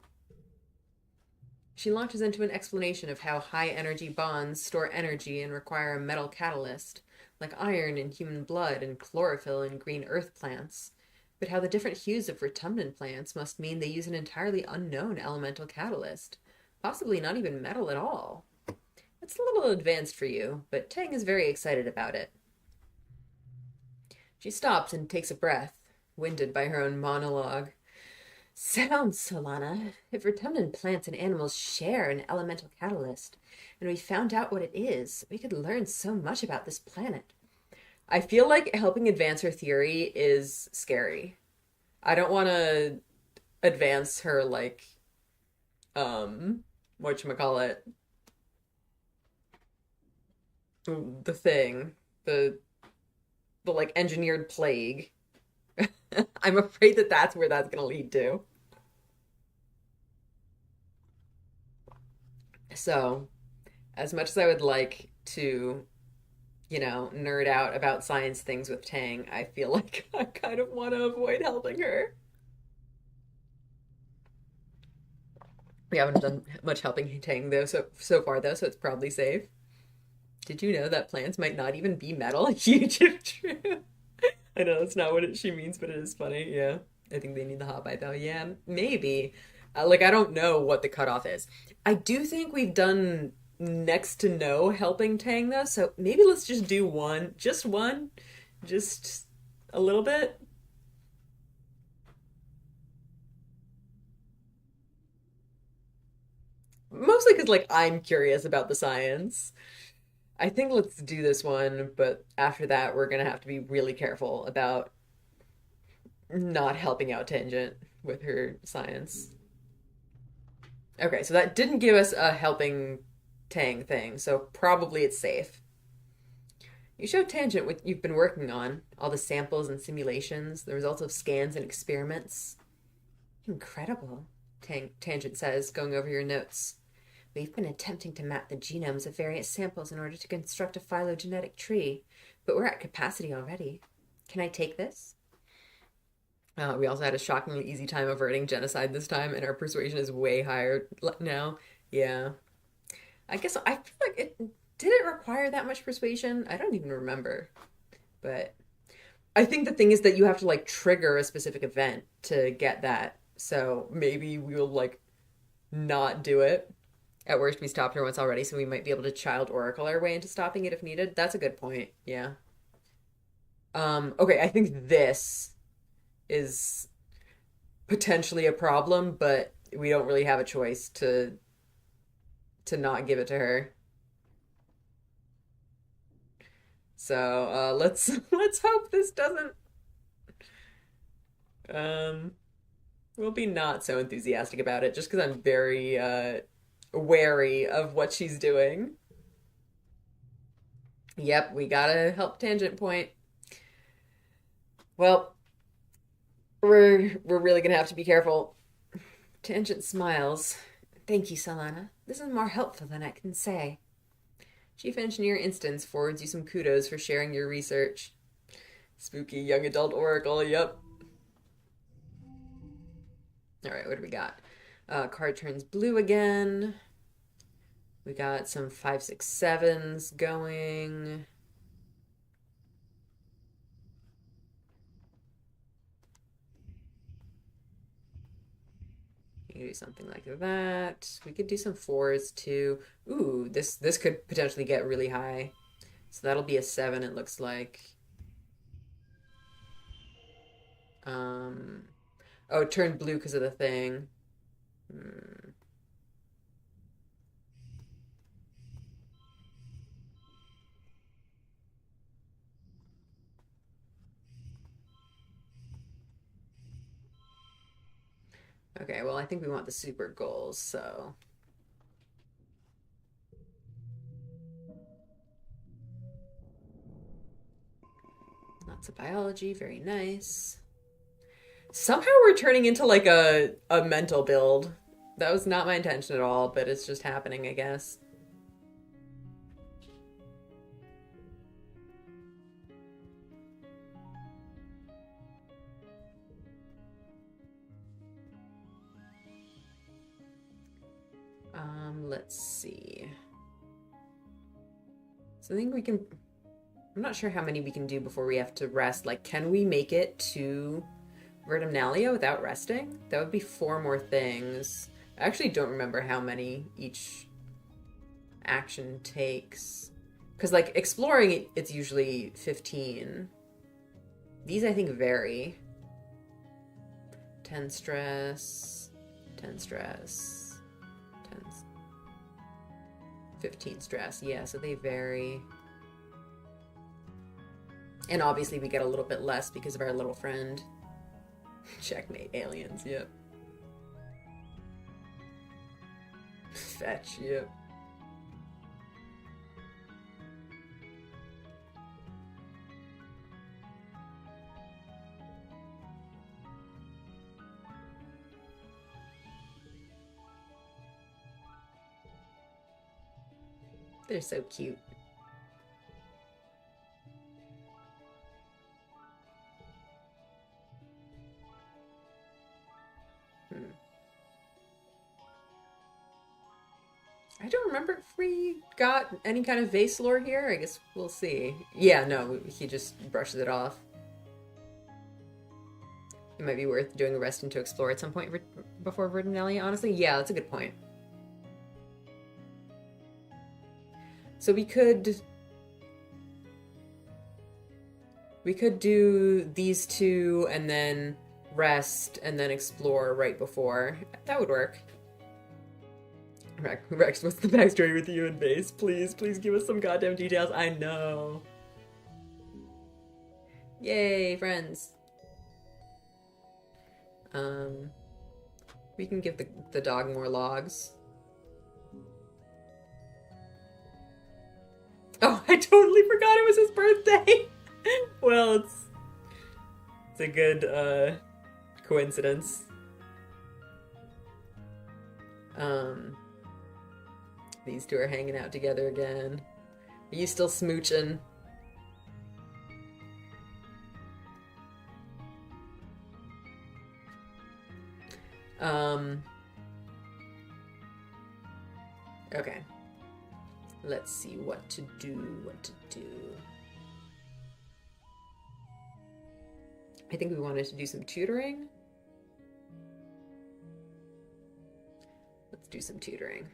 Speaker 2: She launches into an explanation of how high-energy bonds store energy and require a metal catalyst, like iron in human blood and chlorophyll in green earth plants, but how the different hues of Vertumnan plants must mean they use an entirely unknown elemental catalyst, possibly not even metal at all. It's a little advanced for you, but Tang is very excited about it. She stops and takes a breath, winded by her own monologue. Sounds, Solana. If Vertumnan plants and animals share an elemental catalyst, and we found out what it is, we could learn so much about this planet. I feel like helping advance her theory is scary. I don't want to advance her, like, whatchamacallit, the thing, the like engineered plague. I'm afraid that that's where that's gonna lead to. So, as much as I would like to, nerd out about science things with Tang, I feel like I kind of want to avoid helping her. We haven't done much helping Tang though, so far though, so it's probably safe. Did you know that plants might not even be metal? Huge if true. I know that's not what she means, but it is funny. Yeah, I think they need the hot bite though. Yeah, maybe. Like I don't know what the cutoff is. I do think we've done next to no helping Tang though, so maybe let's just do one, just a little bit. Mostly because like I'm curious about the science. I think let's do this one, but after that we're gonna have to be really careful about not helping out Tangent with her science. Okay, so that didn't give us a helping Tang thing, so probably it's safe. You showed Tangent what you've been working on, all the samples and simulations, the results of scans and experiments. Incredible, Tangent says, going over your notes. We've been attempting to map the genomes of various samples in order to construct a phylogenetic tree, but we're at capacity already. Can I take this? We also had a shockingly easy time averting genocide this time, and our persuasion is way higher now. Yeah. I guess I feel like it did it require that much persuasion? I don't even remember. But I think the thing is that you have to like trigger a specific event to get that. So maybe we'll like not do it. At worst, we stopped her once already, so we might be able to child oracle our way into stopping it if needed. That's a good point. Yeah. Okay, I think this is potentially a problem, but we don't really have a choice to not give it to her. So let's hope this doesn't um we'll be not so enthusiastic about it just because I'm very wary of what she's doing. Yep, we gotta help Tangent Point. Well, we're really gonna have to be careful. Tangent smiles. Thank you, Solana. This is more helpful than I can say. Chief Engineer Instance forwards you some kudos for sharing your research. Spooky young adult oracle, yep. Alright, what do we got? Card turns blue again. We got some 5, 6, 7s going. You can do something like that. We could do some 4s too. Ooh, this could potentially get really high. So that'll be a 7, it looks like. Oh, it turned blue because of the thing. Hmm. Okay, well, I think we want the super goals, so. Lots of biology, very nice. Somehow we're turning into like a mental build. That was not my intention at all, but it's just happening, I guess. Let's see. So I think we can. I'm not sure how many we can do before we have to rest. Like, can we make it to Vertumnalia without resting? That would be 4 more things. I actually don't remember how many each action takes. Because, like, exploring, it's usually 15. These, I think, vary. 10 stress, 10 stress, 10, 15 stress. Yeah, so they vary. And obviously we get a little bit less because of our little friend. Checkmate aliens, yep. Fetch, yep. They're so cute. I don't remember if we got any kind of vase lore here. I guess we'll see. Yeah, no, he just brushes it off. It might be worth doing a rest and to explore at some point before Vertumnalia, honestly. Yeah, that's a good point. So we could do these 2 and then rest and then explore right before. That would work. Rex, what's the backstory with you and Base? Please give us some goddamn details. I know. Yay, friends. We can give the dog more logs. Oh,
Speaker 1: I totally forgot it was his birthday. Well, it's a good coincidence. These two are hanging out together again. Are you still smooching? Okay. Let's see what to do. I think we wanted to do some tutoring. Let's do some tutoring.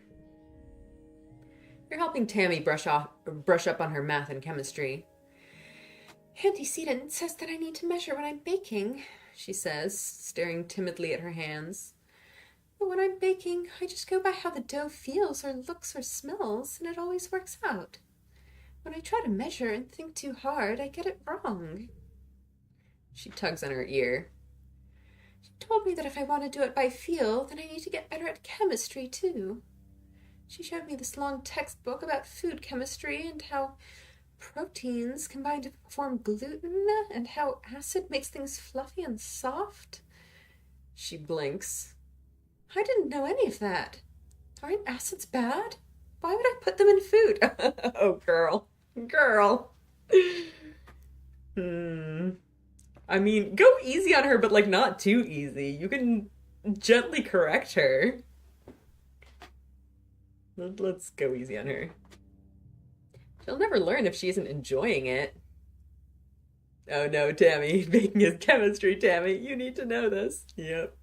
Speaker 1: You're helping Tammy brush up on her math and chemistry. Antecedent says that I need to measure when I'm baking, she says, staring timidly at her hands. But when I'm baking, I just go by how the dough feels or looks or smells, and it always works out. When I try to measure and think too hard, I get it wrong. She tugs on her ear. She told me that if I want to do it by feel, then I need to get better at chemistry, too. She showed me this long textbook about food chemistry and how proteins combine to form gluten and how acid makes things fluffy and soft. She blinks. I didn't know any of that. Aren't acids bad? Why would I put them in food? Oh, girl. I mean, go easy on her, but like not too easy. You can gently correct her. Let's go easy on her. She'll never learn if she isn't enjoying it. Oh no, Tammy. Baking is chemistry, Tammy. You need to know this. Yep.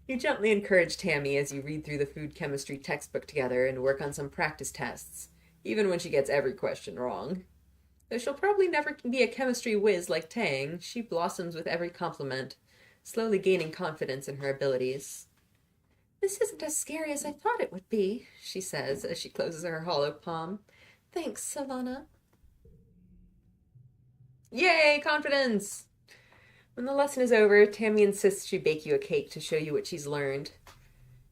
Speaker 1: You gently encourage Tammy as you read through the food chemistry textbook together and work on some practice tests, even when she gets every question wrong. Though she'll probably never be a chemistry whiz like Tang, she blossoms with every compliment, slowly gaining confidence in her abilities. This isn't as scary as I thought it would be, she says as she closes her hollow palm. Thanks, Solana. Yay, confidence! When the lesson is over, Tammy insists she bake you a cake to show you what she's learned.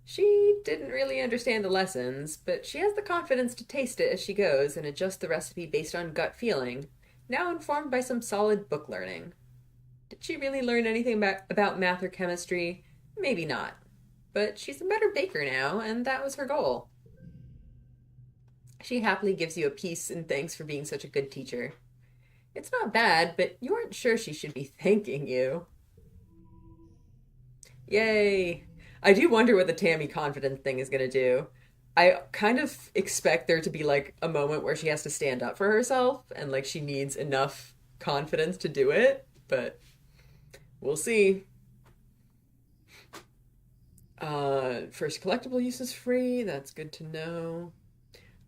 Speaker 1: She didn't really understand the lessons, but she has the confidence to taste it as she goes and adjust the recipe based on gut feeling, now informed by some solid book learning. Did she really learn anything about math or chemistry? Maybe not. But she's a better baker now, and that was her goal. She happily gives you a piece in thanks for being such a good teacher. It's not bad, but you aren't sure she should be thanking you. Yay! I do wonder what the Tammy confidence thing is going to do. I kind of expect there to be like a moment where she has to stand up for herself and like she needs enough confidence to do it, but we'll see. First collectible use is free. That's good to know.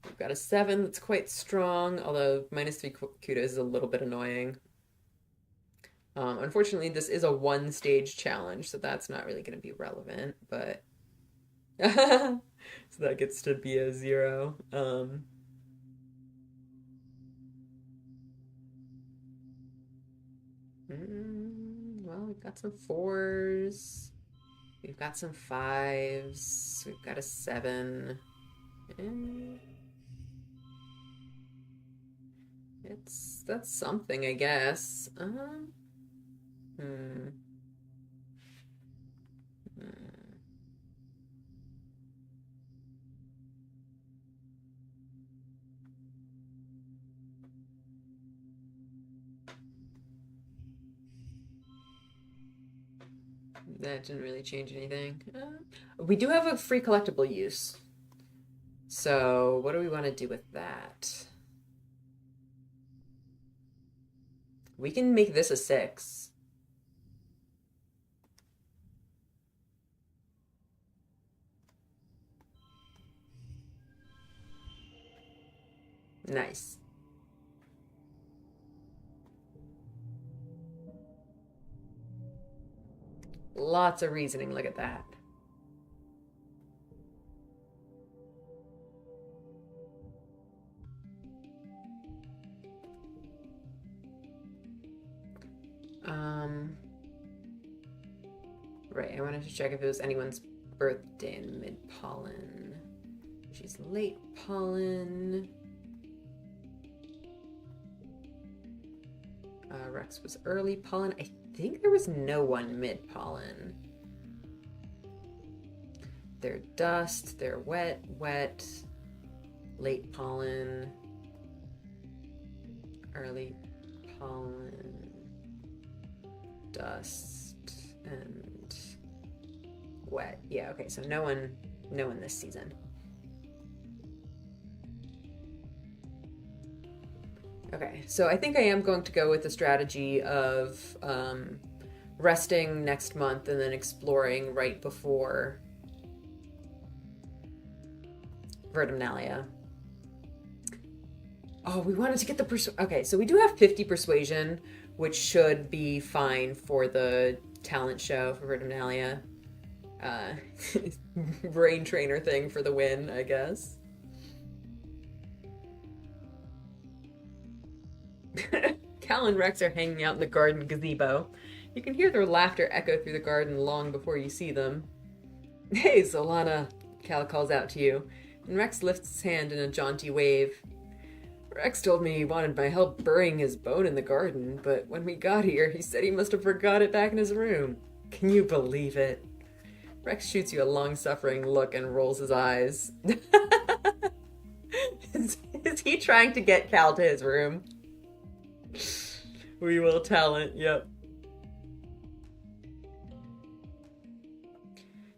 Speaker 1: We've got a 7 that's quite strong, although -3 kudos is a little bit annoying. Unfortunately, this is a 1-stage challenge, so that's not really going to be relevant, but... so that gets to be a 0. Well, we've got some 4s. We've got some 5s. We've got a 7. And that's something, I guess. That didn't really change anything. We do have a free collectible use. So what do we want to do with that? We can make this a 6. Nice. Lots of reasoning, look at that. Right, I wanted to check if it was anyone's birthday in mid-pollen. She's late pollen.
Speaker 2: Rex was early pollen. I think there was no one mid-pollen. They're dust, they're wet, late pollen, early pollen, dust, and wet. Yeah, okay, so no one this season. Okay, so I think I am going to go with the strategy of resting next month and then exploring right before Vertumnalia. Oh, we wanted to get the okay, so we do have 50 persuasion, which should be fine for the talent show for Vertumnalia. Brain trainer thing for the win, I guess. Cal and Rex are hanging out in the garden gazebo. You can hear their laughter echo through the garden long before you see them. Hey, Solana, Cal calls out to you, and Rex lifts his hand in a jaunty wave. Rex told me he wanted my help burying his bone in the garden, but when we got here, he said he must have forgot it back in his room. Can you believe it? Rex shoots you a long-suffering look and rolls his eyes. Is he trying to get Cal to his room? We will talent, yep.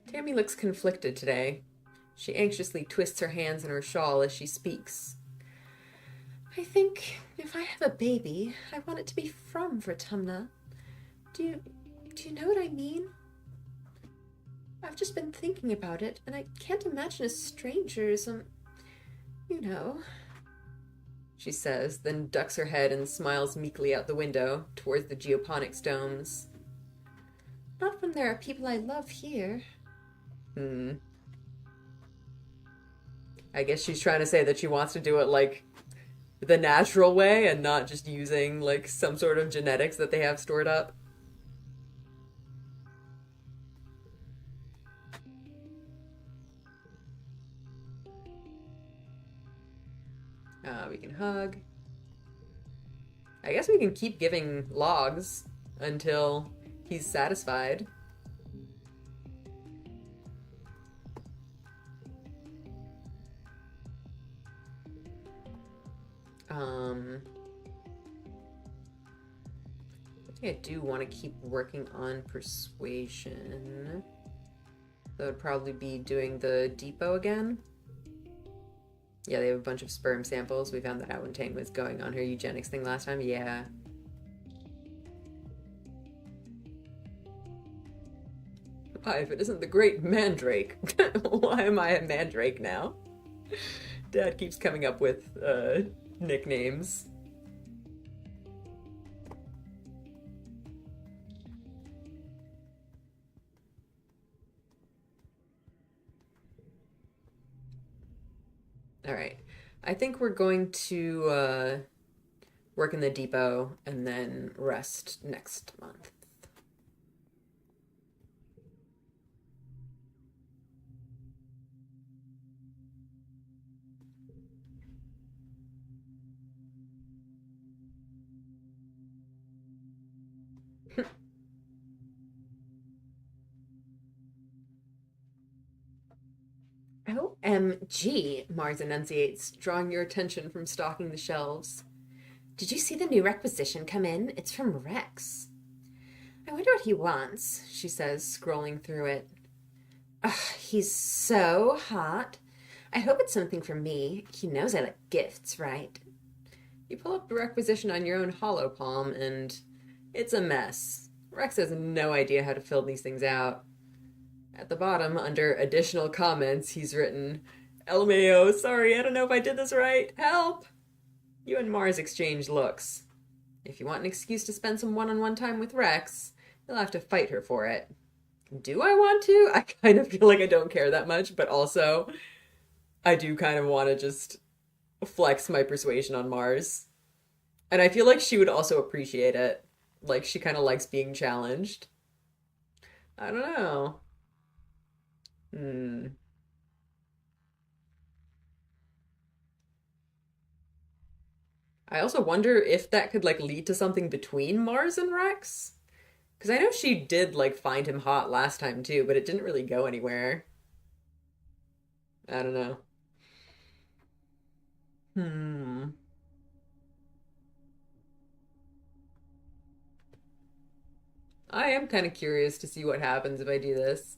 Speaker 2: Tammy looks conflicted today. She anxiously twists her hands in her shawl as she speaks. I think if I have a baby, I want it to be from Vertumna. Do you know what I mean? I've just been thinking about it, and I can't imagine a stranger you know, she says, then ducks her head and smiles meekly out the window towards the geoponics domes. Not when there are people I love here. I guess she's trying to say that she wants to do it, like, the natural way and not just using, like, some sort of genetics that they have stored up. We can hug. I guess we can keep giving logs until he's satisfied. I think I do want to keep working on persuasion. That would probably be doing the depot again. Yeah, they have a bunch of sperm samples. We found that out when Tang was going on her eugenics thing last time. Yeah. Why, if it isn't the great Mandrake. Why am I a Mandrake now? Dad keeps coming up with nicknames. All right. I think we're going to work in the depot and then rest next month. OMG, Mars enunciates, drawing your attention from stocking the shelves. Did you see the new requisition come in? It's from Rex. I wonder what he wants, she says, scrolling through it. Ugh, he's so hot. I hope it's something for me. He knows I like gifts, right? You pull up the requisition on your own hollow palm, and it's a mess. Rex has no idea how to fill these things out. At the bottom, under additional comments, he's written, LMAO, sorry, I don't know if I did this right. Help! You and Mars exchange looks. If you want an excuse to spend some one-on-one time with Rex, you'll have to fight her for it. Do I want to? I kind of feel like I don't care that much, but also I do kind of want to just flex my persuasion on Mars. And I feel like she would also appreciate it. Like, she kind of likes being challenged. I don't know. I also wonder if that could like lead to something between Mars and Rex. Because I know she did like find him hot last time too, but it didn't really go anywhere. I don't know. Hmm. I am kind of curious to see what happens if I do this.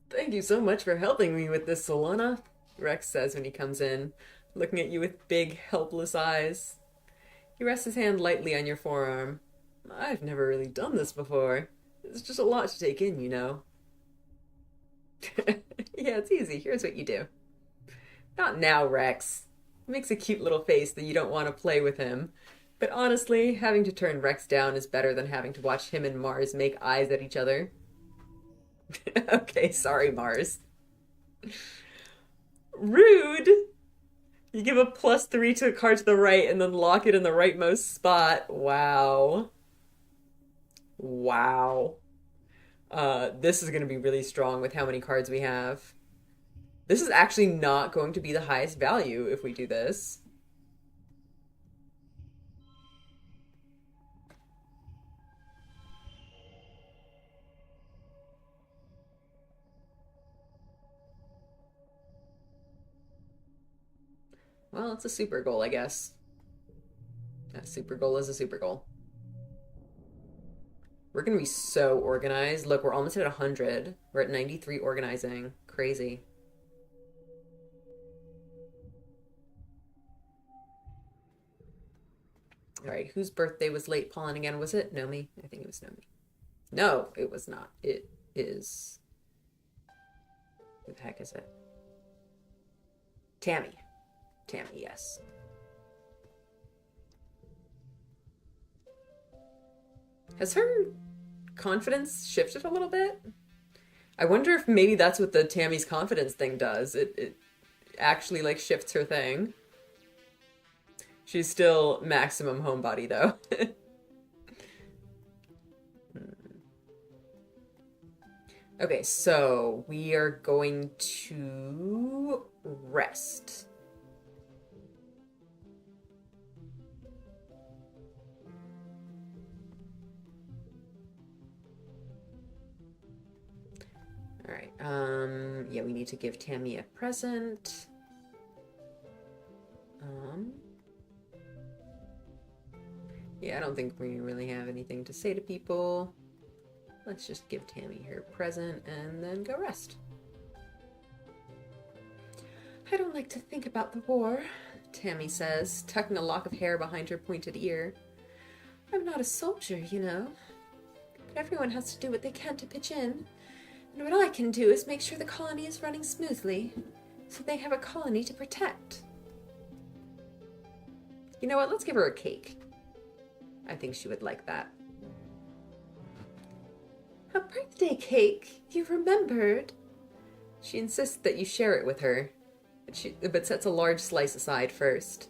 Speaker 2: Thank you so much for helping me with this, Solana, Rex says when he comes in, looking at you with big, helpless eyes. He rests his hand lightly on your forearm. I've never really done this before. It's just a lot to take in, you know. Yeah, it's easy. Here's what you do. Not now, Rex. He makes a cute little face that you don't want to play with him. But honestly, having to turn Rex down is better than having to watch him and Mars make eyes at each other. Okay, sorry, Mars. Rude! You give a +3 to a card to the right and then lock it in the rightmost spot. Wow. Wow. This is going to be really strong with how many cards we have. This is actually not going to be the highest value if we do this. Well, it's a super goal, I guess. A super goal is a super goal. We're going to be so organized. Look, we're almost at 100. We're at 93 organizing. Crazy. All right, whose birthday was late pollen again? Was it Nomi? I think it was Nomi. No, it was not. It is. Who the heck is it? Tammy. Tammy, yes. Has her confidence shifted a little bit? I wonder if maybe that's what the Tammy's confidence thing does. It actually like shifts her thing. She's still maximum homebody though. Okay, so we are going to rest. All right. Yeah, we need to give Tammy a present. Yeah, I don't think we really have anything to say to people. Let's just give Tammy her present and then go rest. I don't like to think about the war, Tammy says, tucking a lock of hair behind her pointed ear. I'm not a soldier, you know. But everyone has to do what they can to pitch in. And what I can do is make sure the colony is running smoothly, so they have a colony to protect. You know what? Let's give her a cake. I think she would like that. A birthday cake? You remembered? She insists that you share it with her, but sets a large slice aside first.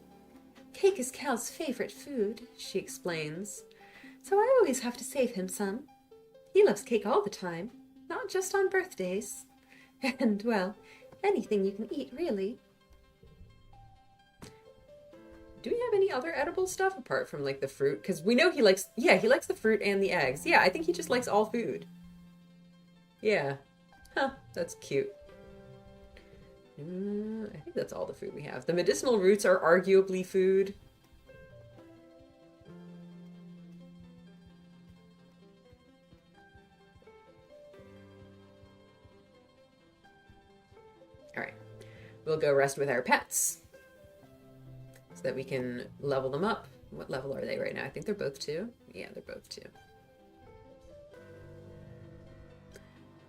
Speaker 2: Cake is Cal's favorite food, she explains. So I always have to save him some. He loves cake all the time, not just on birthdays. And, well, anything you can eat, really. Do we have any other edible stuff apart from, like, the fruit? Because we know he likes... Yeah, he likes the fruit and the eggs. Yeah, I think he just likes all food. Yeah. Huh, that's cute. I think that's all the food we have. The medicinal roots are arguably food. Alright. We'll go rest with our pets. So that we can level them up. What level are they right now? I think they're both 2. Yeah, they're both 2.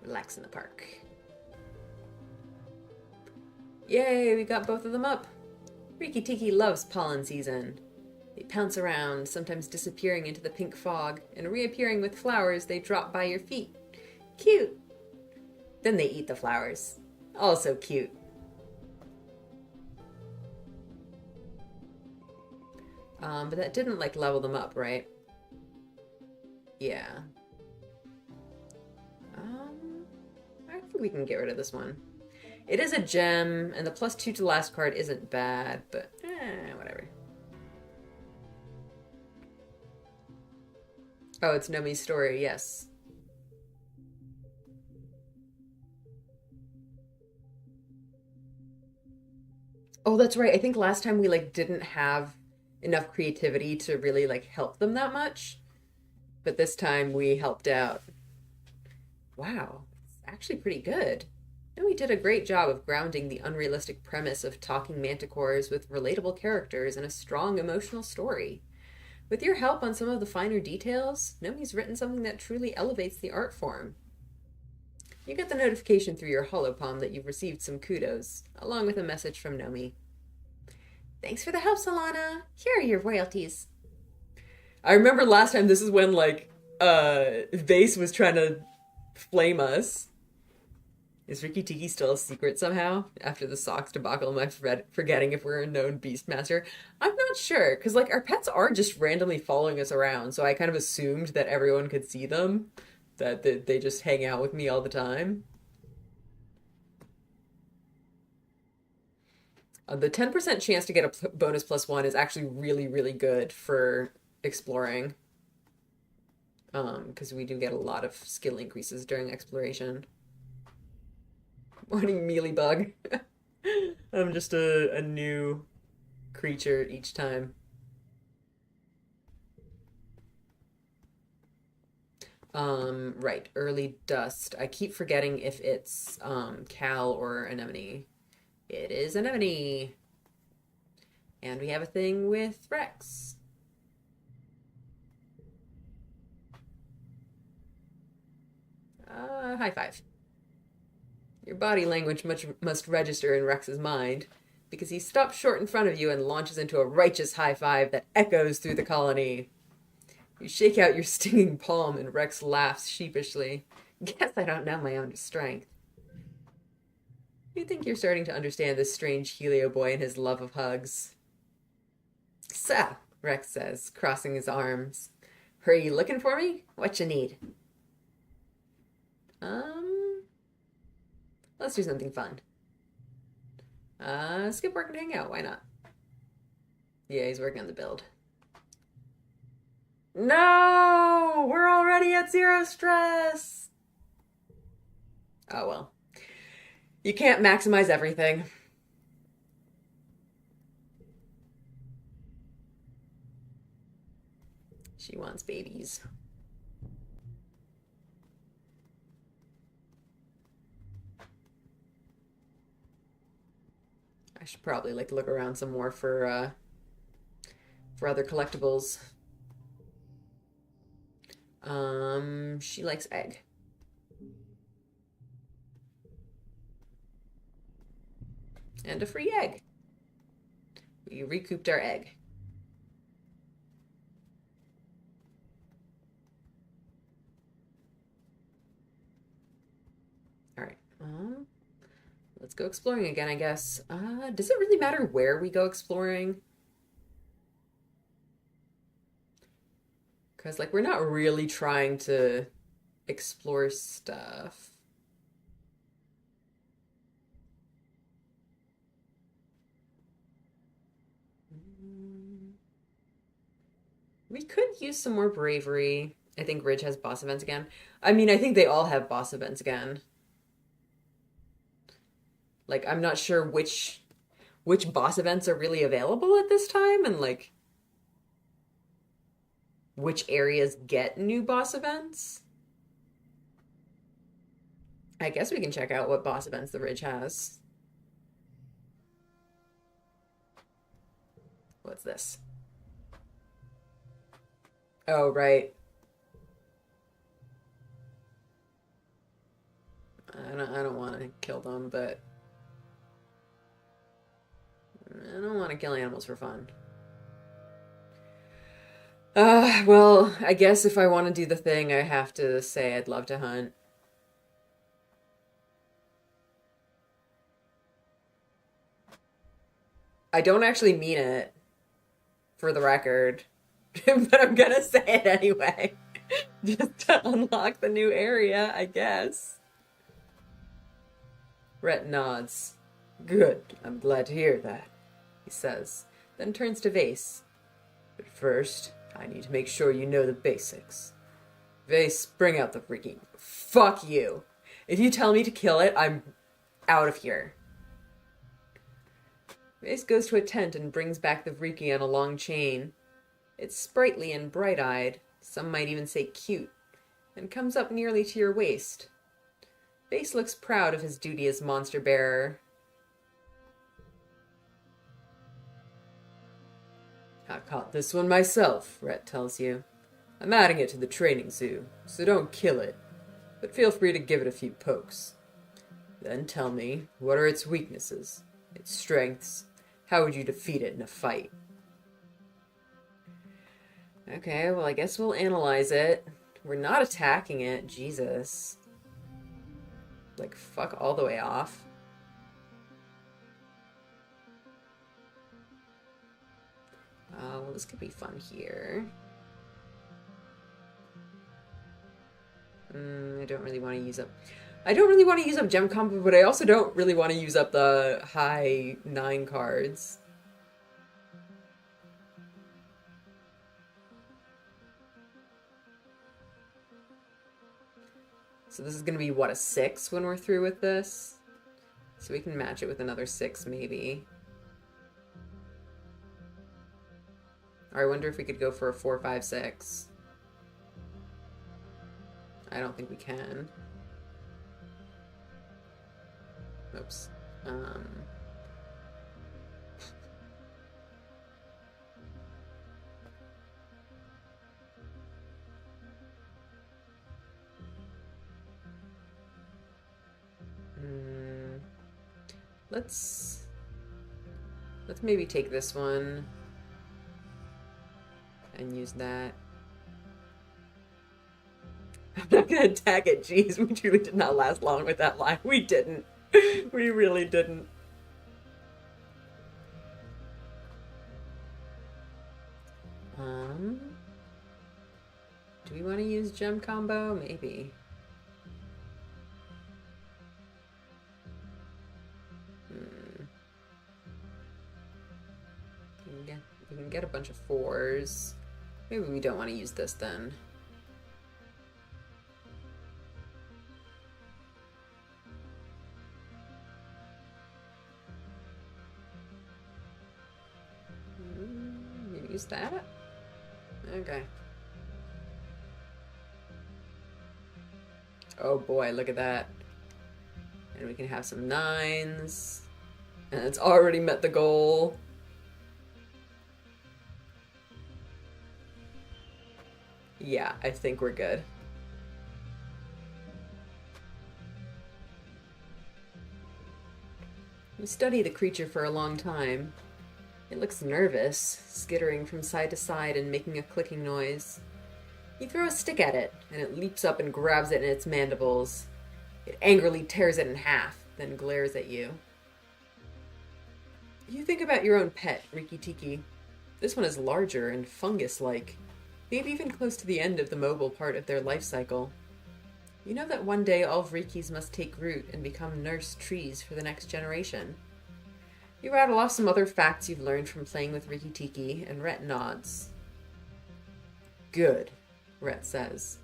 Speaker 2: Relax in the park. Yay, we got both of them up. Riki Tiki loves pollen season. They pounce around, sometimes disappearing into the pink fog, and reappearing with flowers they drop by your feet. Cute! Then they eat the flowers. Also cute. But that didn't, like, level them up, right? Yeah. I think we can get rid of this one. It is a gem, and the +2 to the last card isn't bad, but whatever. Oh, it's Nomi's story, yes. Oh, that's right. I think last time we like didn't have enough creativity to really like help them that much, but this time we helped out. Wow, it's actually pretty good. Nomi did a great job of grounding the unrealistic premise of talking manticores with relatable characters and a strong emotional story. With your help on some of the finer details, Nomi's written something that truly elevates the art form. You get the notification through your holopalm that you've received some kudos, along with a message from Nomi. Thanks for the help, Solana. Here are your royalties. I remember last time, this is when, like, Vase was trying to flame us. Is Riki Tiki still a secret somehow? After the socks debacle, am I forgetting if we're a known Beastmaster? I'm not sure, because, like, our pets are just randomly following us around, so I kind of assumed that everyone could see them, that they just hang out with me all the time. The 10% chance to get a bonus +1 is actually really, really good for exploring. Because we do get a lot of skill increases during exploration. Morning, Mealybug. I'm just a new creature each time. Right, early dust. I keep forgetting if it's Cal or Anemone. It is Anemone. And we have a thing with Rex. High five. Your body language must register in Rex's mind, because he stops short in front of you and launches into a righteous high five that echoes through the colony. You shake out your stinging palm and Rex laughs sheepishly. Guess I don't know my own strength. You think you're starting to understand this strange Helio boy and his love of hugs. So, Rex says, crossing his arms. Are you looking for me? What you need? Let's do something fun. Skip work and hang out, why not? Yeah, he's working on the build. No! We're already at 0 stress! Oh well. You can't maximize everything. She wants babies. I should probably like look around some more for other collectibles. She likes egg. And a free egg. We recouped our egg. All right. Let's go exploring again, I guess. Does it really matter where we go exploring? Because, like, we're not really trying to explore stuff. We could use some more bravery. I think Ridge has boss events again. I mean, I think they all have boss events again. Like, I'm not sure which boss events are really available at this time, and like which areas get new boss events. I guess we can check out what boss events the Ridge has. What's this? Oh, right. I don't want to kill them, but I don't want to kill animals for fun. Well, I guess if I want to do the thing, I have to say I'd love to hunt. I don't actually mean it, for the record, but I'm gonna say it anyway. Just to unlock the new area, I guess. Rhett nods. Good, I'm glad to hear that, he says, then turns to Vase. But first, I need to make sure you know the basics. Vase, bring out the freaking... Fuck you! If you tell me to kill it, I'm out of here. Vase goes to a tent and brings back the Vriki on a long chain. It's sprightly and bright-eyed, some might even say cute, and comes up nearly to your waist. Vase looks proud of his duty as monster bearer. I caught this one myself, Rhett tells you. I'm adding it to the training zoo, so don't kill it, but feel free to give it a few pokes. Then tell me, what are its weaknesses, its strengths? How would you defeat it in a fight? Okay, well, I guess we'll analyze it. We're not attacking it, Jesus. Like, fuck all the way off. Well, this could be fun here. I don't really want to use up... I don't really want to use up gem combo, but I also don't really want to use up the high 9 cards. So this is going to be, what, a 6 when we're through with this? So we can match it with another 6, maybe. Or I wonder if we could go for a 4, 5, 6. I don't think we can. Oops. Let's maybe take this one and use that. I'm not gonna attack it. Jeez, we truly did not last long with that line. We didn't. We really didn't. Do we want to use gem combo? Maybe. We can get a bunch of 4s. Maybe we don't want to use this then. Use that? Okay. Oh boy, look at that. And we can have some 9s. And it's already met the goal. Yeah, I think we're good. You study the creature for a long time. It looks nervous, skittering from side to side and making a clicking noise. You throw a stick at it, and it leaps up and grabs it in its mandibles. It angrily tears it in half, then glares at you. You think about your own pet, Riki Tiki. This one is larger and fungus-like, maybe even close to the end of the mobile part of their life cycle. You know that one day all Rikis must take root and become nurse trees for the next generation. You rattle off some other facts you've learned from playing with Riki Tiki, and Rhett nods. Good, Rhett says.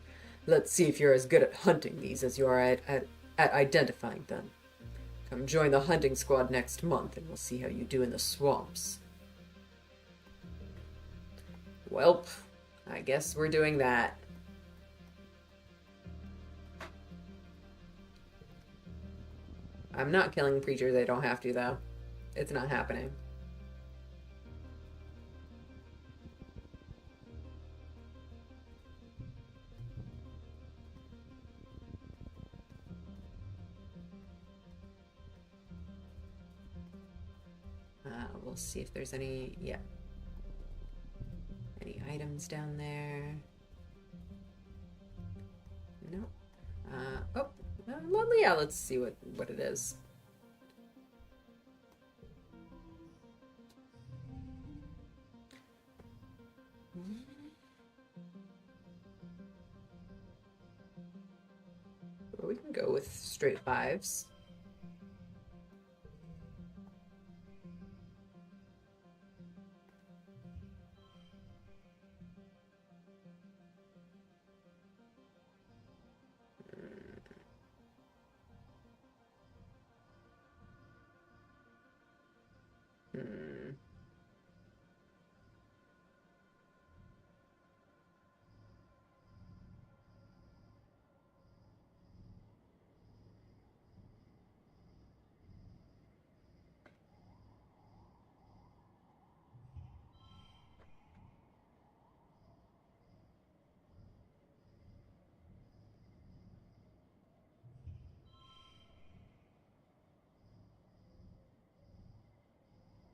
Speaker 2: Let's see if you're as good at hunting these as you are at identifying them. Come join the hunting squad next month, and we'll see how you do in the swamps. Welp, I guess we're doing that. I'm not killing creatures I don't have to, though. It's not happening. We'll see if there's any, any items down there. No. Lovely. Yeah, let's see what it is. Well, we can go with straight 5s.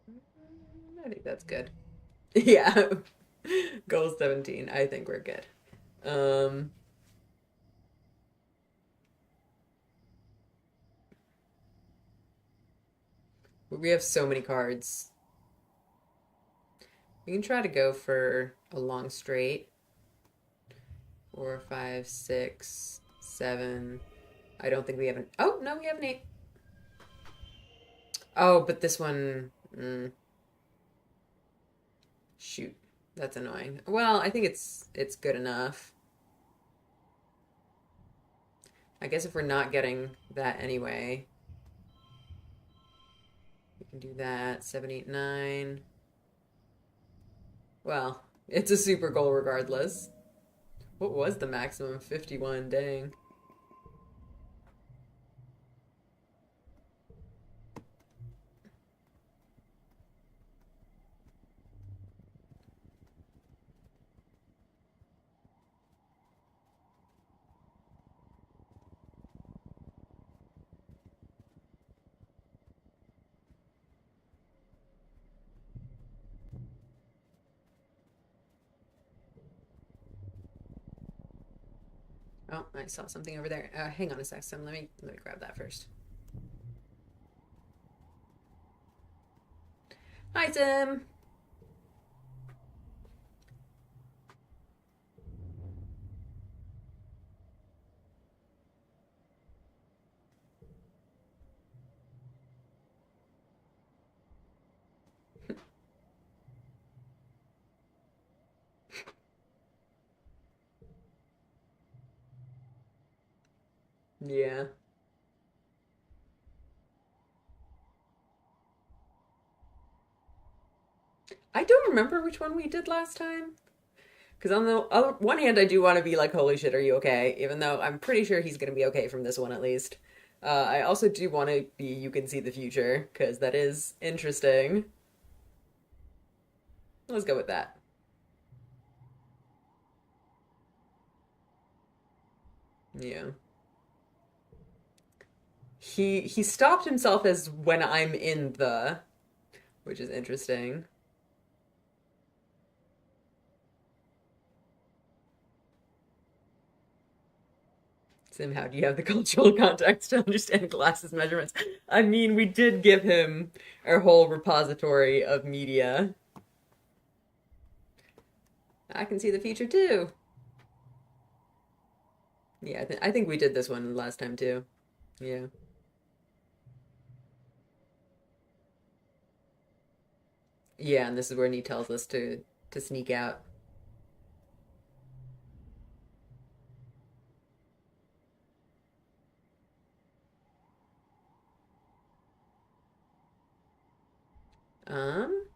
Speaker 2: I think that's good. Yeah. Goal 17. I think we're good. Um, we have so many cards. We can try to go for a long straight. 4, 5, 6, 7. I don't think we have an. Oh, no, we have an 8. Oh, but this one. Shoot. That's annoying. Well, I think it's good enough. I guess if we're not getting that anyway, we can do that. 7, 8, 9. Well, it's a super goal regardless. What was the maximum? 51. Dang. Oh, I saw something over there. Hang on a sec, Sam. Let me grab that first. Hi, Tim. Yeah. I don't remember which one we did last time. Because on the other one hand, I do want to be like, holy shit, are you okay? Even though I'm pretty sure he's going to be okay from this one at least. I also do want to be you can see the future, because that is interesting. Let's go with that. Yeah. He stopped himself as when I'm in the, which is interesting. Somehow, do you have the cultural context to understand glasses measurements? I mean, we did give him our whole repository of media. I can see the future too. Yeah, I think we did this one last time too. Yeah. Yeah, and this is where he tells us to sneak out. Um,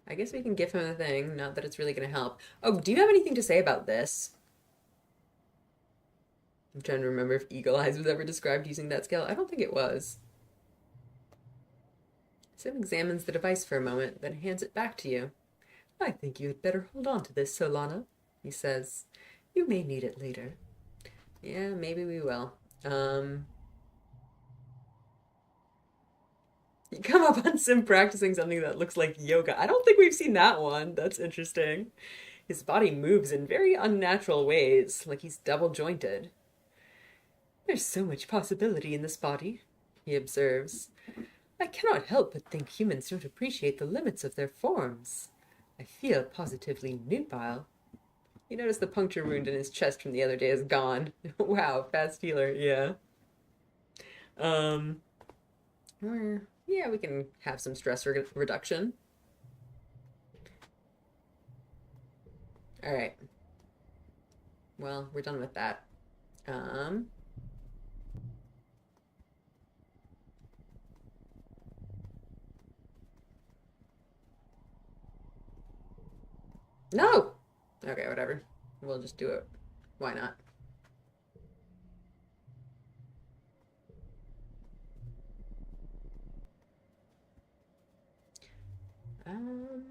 Speaker 2: I guess we can give him a thing, not that it's really gonna help. Oh, do you have anything to say about this? I'm trying to remember if Eagle Eyes was ever described using that scale. I don't think it was. Sim examines the device for a moment, then hands it back to you. I think you had better hold on to this, Solana, he says. You may need it later. Yeah, maybe we will. Um, you come up on Sim practicing something that looks like yoga. I don't think we've seen that one. That's interesting. His body moves in very unnatural ways, like he's double jointed. There's so much possibility in this body, he observes. I cannot help but think humans don't appreciate the limits of their forms. I feel positively nubile. You notice the puncture wound in his chest from the other day is gone. Wow, fast healer, yeah. Um, yeah, we can have some stress reduction. All right. Well, we're done with that. Um, no. Okay, whatever. We'll just do it. Why not? Um,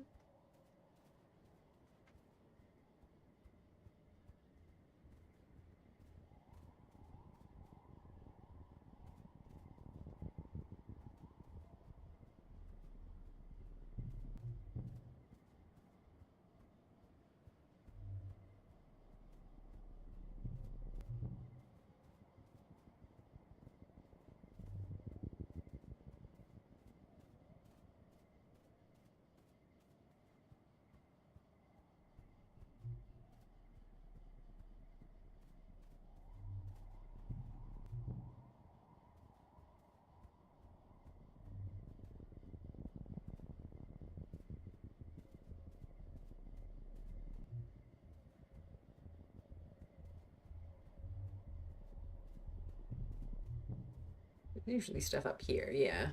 Speaker 2: Usually stuff up here, yeah.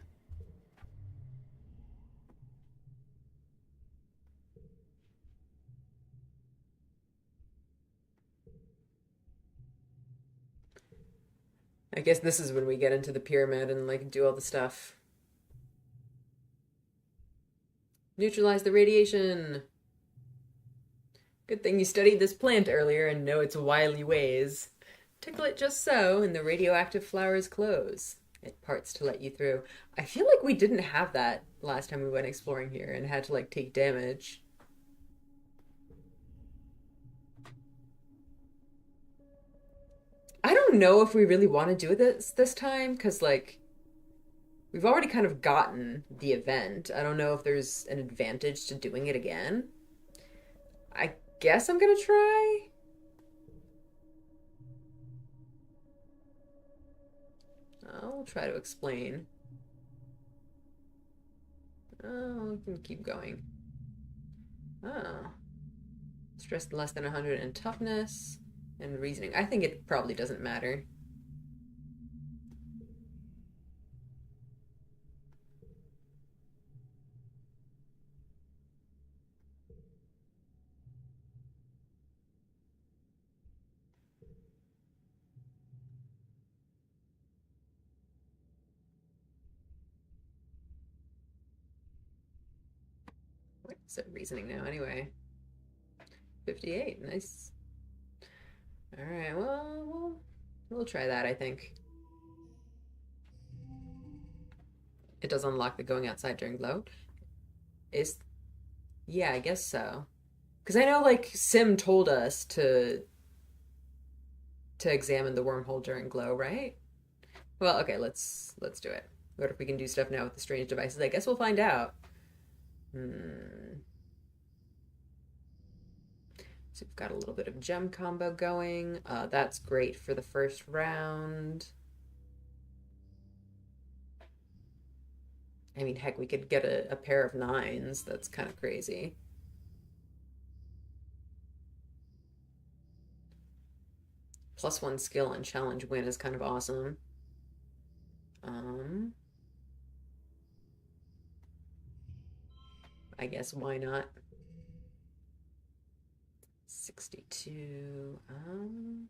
Speaker 2: I guess this is when we get into the pyramid and like do all the stuff. Neutralize the radiation. Good thing you studied this plant earlier and know its wily ways. Tickle it just so, and the radioactive flowers close. It parts to let you through. I feel like we didn't have that last time we went exploring here and had to like take damage. I don't know if we really want to do this time because like we've already kind of gotten the event. I don't know if there's an advantage to doing it again. I guess I'm gonna try. I'll try to explain. Oh, we can keep going. Oh. Stress less than 100 in toughness and reasoning. I think it probably doesn't matter. What is it reasoning now anyway? 58, nice. All right, well, we'll try that, I think. It does unlock the going outside during glow. Is Yeah, I guess so. Because I know like Sim told us to examine the wormhole during glow, right? Well, okay, let's do it. What if we can do stuff now with the strange devices? I guess we'll find out. Hmm. So we've got a little bit of gem combo going. That's great for the first round. I mean, heck, we could get a pair of nines. That's kind of crazy. +1 skill on challenge win is kind of awesome. Um, I guess why not? 62. I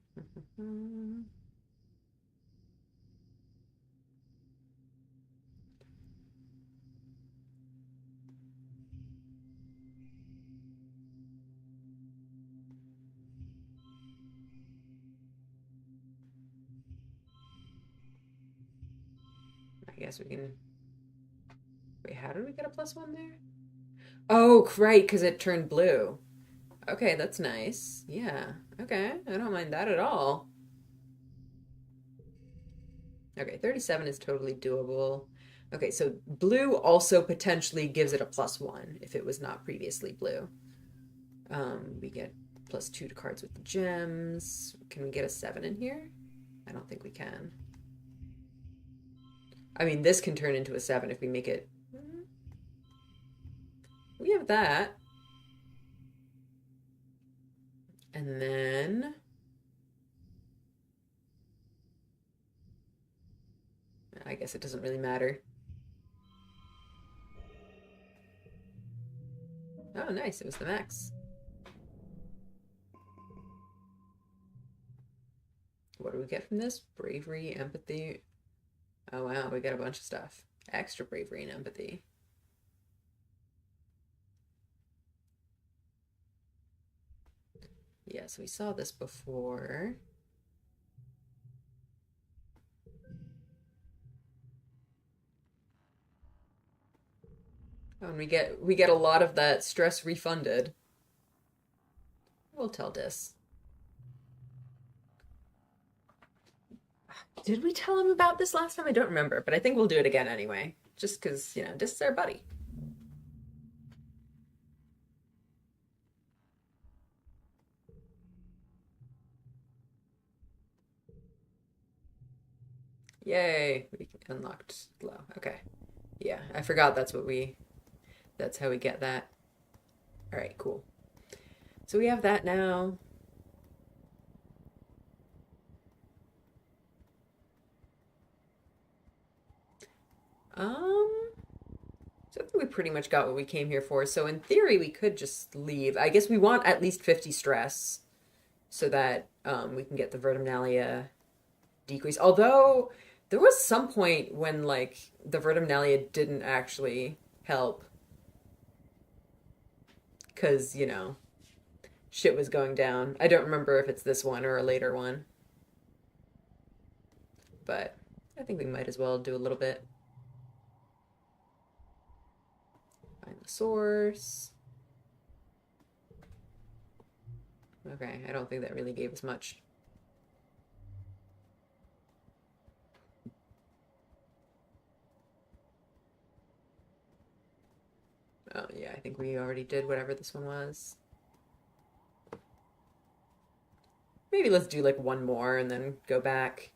Speaker 2: guess we can. Wait, how did we get a +1 there? Oh, right, because it turned blue. Okay, that's nice. Yeah. Okay, I don't mind that at all. Okay, 37 is totally doable. Okay, so blue also potentially gives it a +1 if it was not previously blue. We get +2 to cards with the gems. Can we get a 7 in here? I don't think we can. I mean, this can turn into a 7 if we make it. We have that. And then I guess it doesn't really matter. Oh, nice. It was the max. What do we get from this? Bravery, empathy. Oh, wow. We got a bunch of stuff. Extra bravery and empathy. Yes, we saw this before. Oh, and we get a lot of that stress refunded. We'll tell Dis. Did we tell him about this last time? I don't remember, but I think we'll do it again anyway. Just because, Dis is our buddy. Yay! We unlocked glow. Okay. Yeah, I forgot that's how we get that. All right, cool. So we have that now. Um, so I think we pretty much got what we came here for. So in theory, we could just leave. I guess we want at least 50 stress so that we can get the Vertumnalia decrease. Although there was some point when like the Vertumnalia didn't actually help because, shit was going down. I don't remember if it's this one or a later one, but I think we might as well do a little bit. Find the source. Okay, I don't think that really gave us much. Oh, yeah, I think we already did whatever this one was. Maybe let's do like one more and then go back.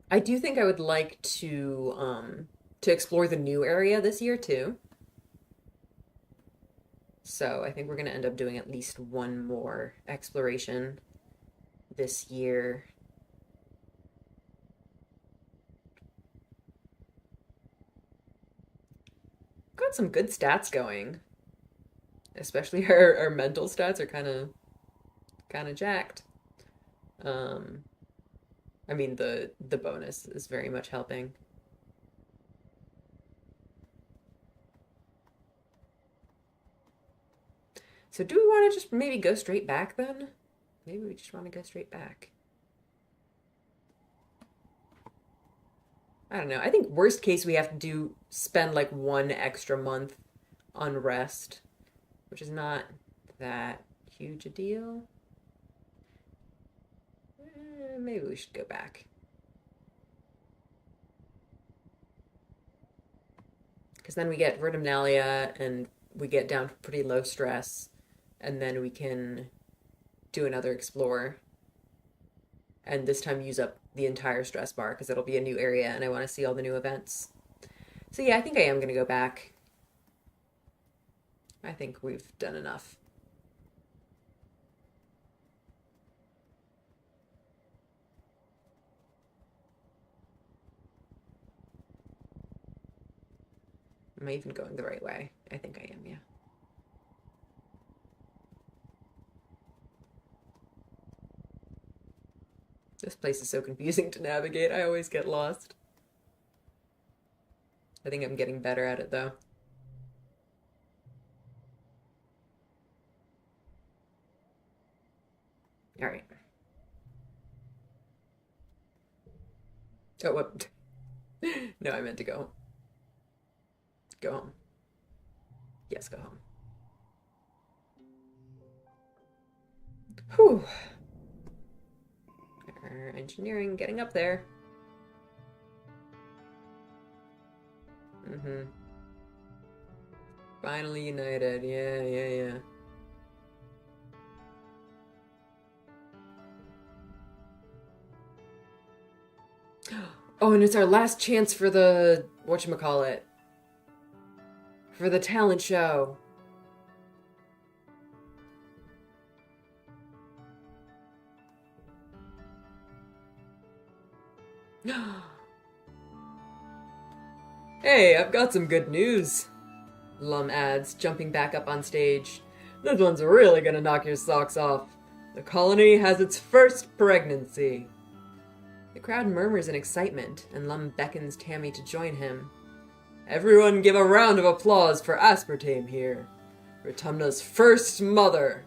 Speaker 2: I do think I would like to explore the new area this year too. So I think we're going to end up doing at least one more exploration this year. Got some good stats going. Especially our mental stats are kind of jacked. Um I mean the bonus is very much helping. So do we want to just maybe go straight back then? Maybe we just want to go straight back. I don't know. I think worst case we have to spend like one extra month on rest, which is not that huge a deal. Maybe we should go back. Because then we get Vertumnalia and we get down to pretty low stress, and then we can do another explore. And this time use up the entire stress bar because it'll be a new area and I want to see all the new events. So yeah, I think I am going to go back. I think we've done enough. Am I even going the right way? I think I am, yeah. This place is so confusing to navigate. I always get lost. I think I'm getting better at it, though. All right. Oh, what? No, I meant to go home. Go home. Yes, go home. Whew. Our engineering getting up there. Mm-hmm. Finally united. Yeah, yeah, yeah. Oh, and it's our last chance for the whatchamacallit. For the talent show. Hey, I've got some good news, Lum adds, jumping back up on stage. This one's really gonna knock your socks off. The colony has its first pregnancy. The crowd murmurs in excitement, and Lum beckons Tammy to join him. Everyone give a round of applause for Aspartame here, Vertumna's first mother.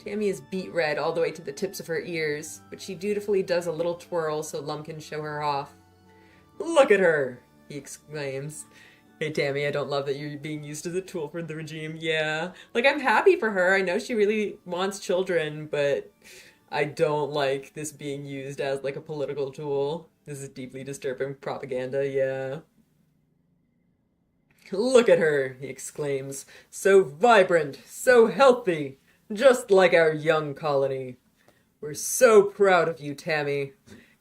Speaker 2: Tammy is beet red all the way to the tips of her ears, but she dutifully does a little twirl so Lum can show her off. Look at her, he exclaims. Hey Tammy, I don't love that you're being used as a tool for the regime. Yeah. Like, I'm happy for her. I know she really wants children, but I don't like this being used as like a political tool. This is deeply disturbing propaganda, yeah. Look at her, he exclaims. So vibrant, so healthy, just like our young colony. We're so proud of you, Tammy.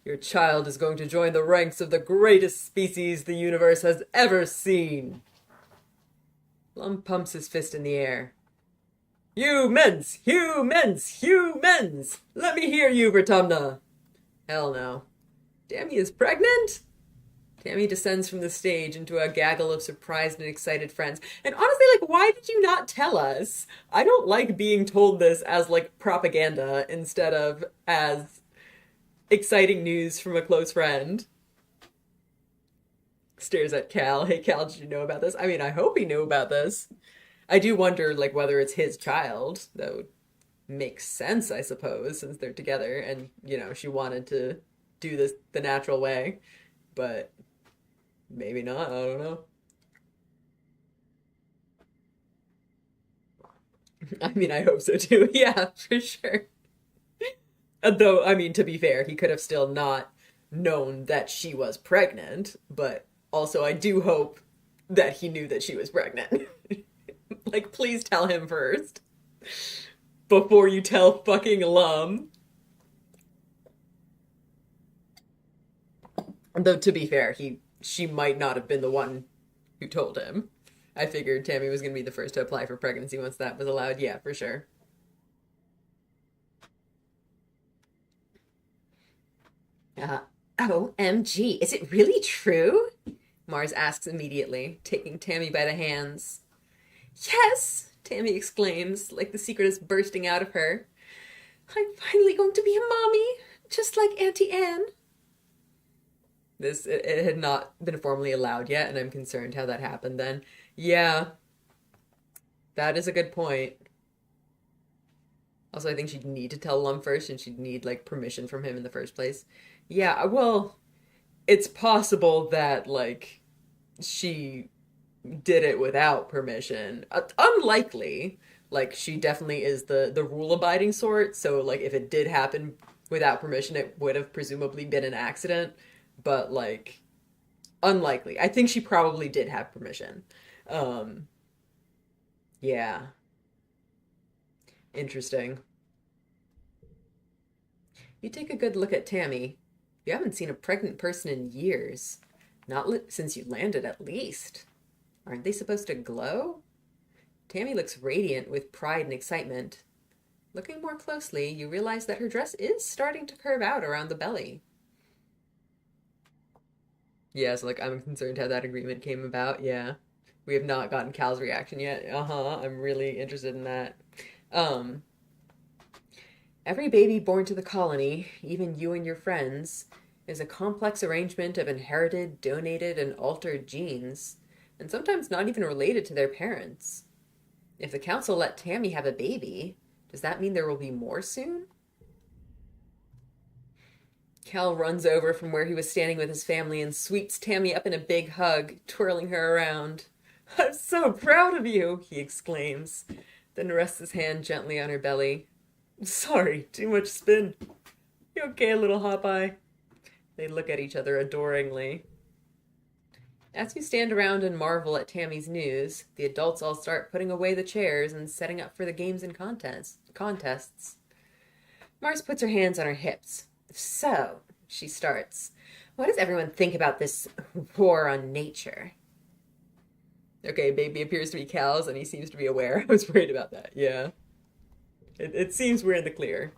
Speaker 2: Your child is going to join the ranks of the greatest species the universe has ever seen. Lum pumps his fist in the air. Humans! Humans! Humans! Let me hear you, Vertumna! Hell no. Tammy is pregnant? Tammy descends from the stage into a gaggle of surprised and excited friends. And honestly, like, why did you not tell us? I don't like being told this as, like, propaganda instead of as exciting news from a close friend. Stares at Cal. Hey, Cal, did you know about this? I mean, I hope he knew about this. I do wonder, like, whether it's his child. That would make sense, I suppose, since they're together and, you know, she wanted to do this the natural way. But maybe not. I don't know. I mean, I hope so too. Yeah, for sure. Though, I mean, to be fair, he could have still not known that she was pregnant, but also I do hope that he knew that she was pregnant. Like, please tell him first before you tell fucking Lum. Though, to be fair, she might not have been the one who told him. I figured Tammy was going to be the first to apply for pregnancy once that was allowed. Yeah, for sure. OMG, is it really true? Mars asks immediately, taking Tammy by the hands. Yes, Tammy exclaims, like the secret is bursting out of her. I'm finally going to be a mommy, just like Auntie Anne. It had not been formally allowed yet, and I'm concerned how that happened then. Yeah, that is a good point. Also, I think she'd need to tell Lum first, and she'd need, like, permission from him in the first place. Yeah, well, it's possible that, like, she did it without permission. Unlikely. Like, she definitely is the rule-abiding sort, so, like, if it did happen without permission, it would have presumably been an accident. But, like, unlikely. I think she probably did have permission. Um, yeah. Interesting. You take a good look at Tammy. You haven't seen a pregnant person in years. Not since you landed, at least. Aren't they supposed to glow? Tammy looks radiant with pride and excitement. Looking more closely, you realize that her dress is starting to curve out around the belly. Yeah, so, like, I'm concerned how that agreement came about. Yeah. We have not gotten Cal's reaction yet. Uh-huh. I'm really interested in that. Um, every baby born to the colony, even you and your friends, is a complex arrangement of inherited, donated, and altered genes, and sometimes not even related to their parents. If the council let Tammy have a baby, does that mean there will be more soon? Cal runs over from where he was standing with his family and sweeps Tammy up in a big hug, twirling her around. I'm so proud of you, he exclaims, then rests his hand gently on her belly. Sorry, too much spin. You okay, little hot eye? They look at each other adoringly. As you stand around and marvel at Tammy's news, the adults all start putting away the chairs and setting up for the games and contests. Mars puts her hands on her hips. So, she starts, what does everyone think about this war on nature? Okay, baby appears to be Cal's, and he seems to be aware. I was worried about that, yeah. It seems we're in the clear.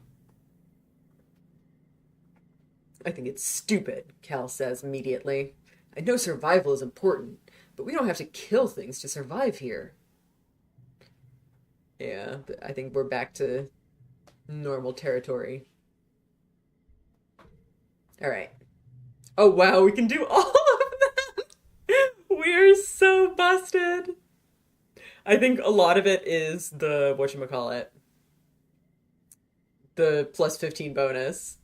Speaker 2: I think it's stupid, Cal says immediately. I know survival is important, but we don't have to kill things to survive here. Yeah, I think we're back to normal territory. All right. Oh, wow, we can do all of them. We're so busted. I think a lot of it is the, whatchamacallit, the plus 15 bonus.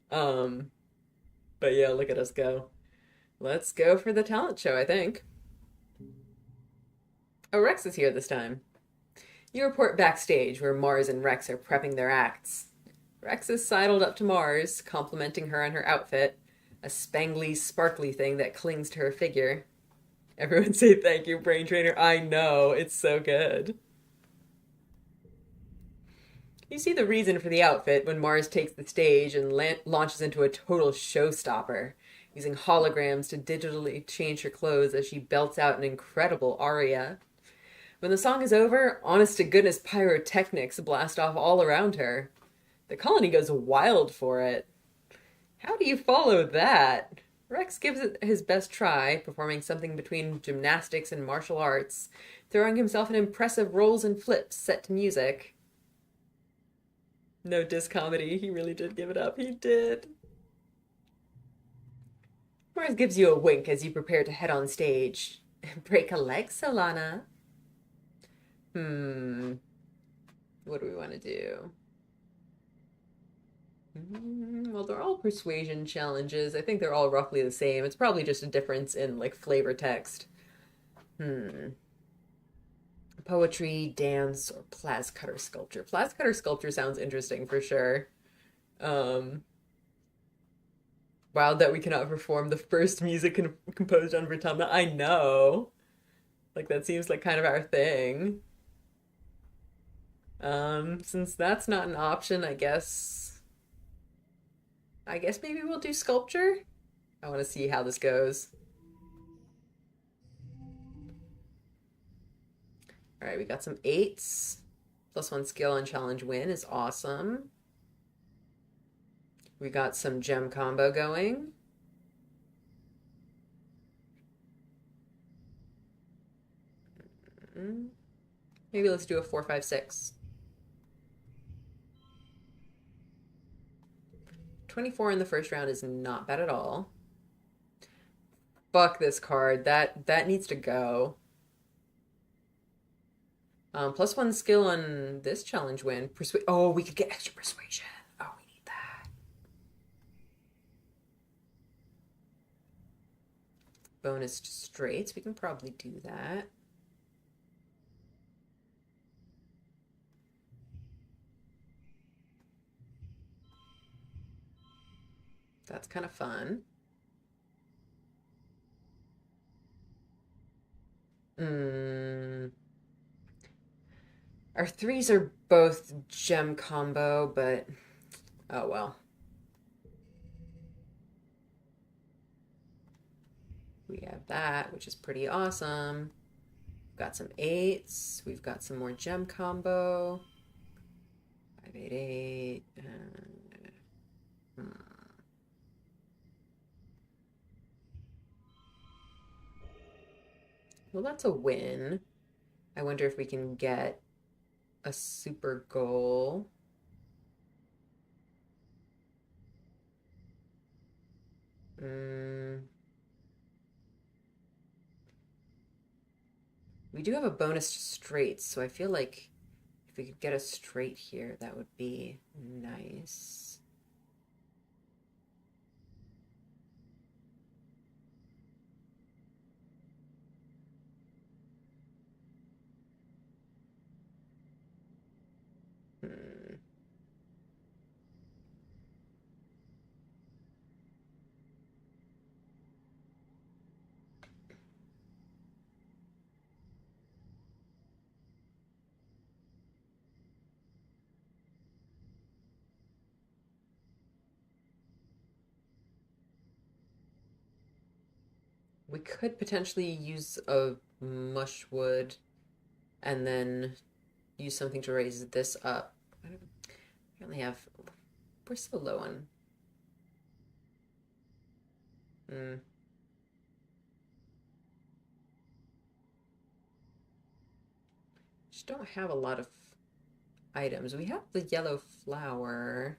Speaker 2: But yeah, look at us go. Let's go for the talent show, I think. Oh, Rex is here this time. You report backstage where Mars and Rex are prepping their acts. Rex is sidled up to Mars, complimenting her on her outfit, a spangly, sparkly thing that clings to her figure. Everyone say thank you, Brain Trainer. I know, it's so good. You see the reason for the outfit when Mars takes the stage and launches into a total showstopper, using holograms to digitally change her clothes as she belts out an incredible aria. When the song is over, honest-to-goodness pyrotechnics blast off all around her. The colony goes wild for it. How do you follow that? Rex gives it his best try, performing something between gymnastics and martial arts, throwing himself in impressive rolls and flips set to music. No diss comedy. He really did give it up. He did. Mars gives you a wink as you prepare to head on stage. Break a leg, Solana. Hmm. What do we want to do? Well, they're all persuasion challenges. I think they're all roughly the same. It's probably just a difference in like flavor text. Hmm. Poetry, dance, or plascutter sculpture. Plascutter sculpture sounds interesting for sure. Um, Wild that we cannot perform the first music composed on Vertumna. I know. Like that seems like kind of our thing. Since that's not an option, I guess maybe we'll do sculpture. I want to see how this goes. All right, we got some eights. +1 skill and challenge win is awesome. We got some gem combo going. Maybe let's do a 4, 5, 6. 24 in the first round is not bad at all. Fuck this card. That needs to go. +1 skill on this challenge win. Oh, we could get extra persuasion. Oh, we need that. Bonus to straights. We can probably do that. That's kind of fun. Mm. Our threes are both gem combo, but oh well. We have that, which is pretty awesome. We've got some eights. We've got some more gem combo. 5, 8, 8. Well, that's a win. I wonder if we can get a super goal. Mm. We do have a bonus to straights, so I feel like if we could get a straight here, that would be nice. Hmm. We could potentially use a mushwood and then use something to raise this up. We only have. We're so low on. Mm. Just don't have a lot of items. We have the yellow flower.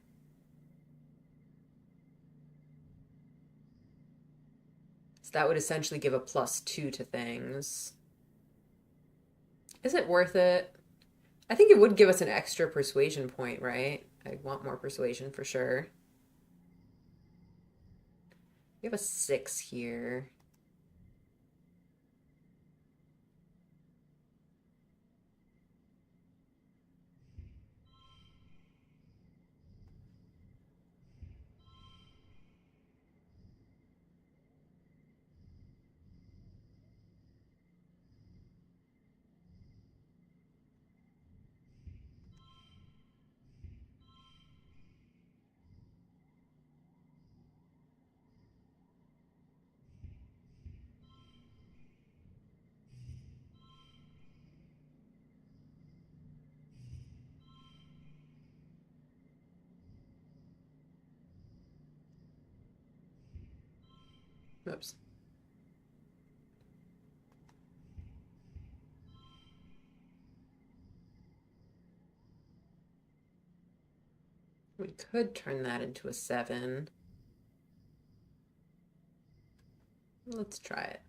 Speaker 2: So that would essentially give a +2 to things. Is it worth it? I think it would give us an extra persuasion point, right? I want more persuasion for sure. We have a 6 here. Oops. We could turn that into a 7. Let's try it.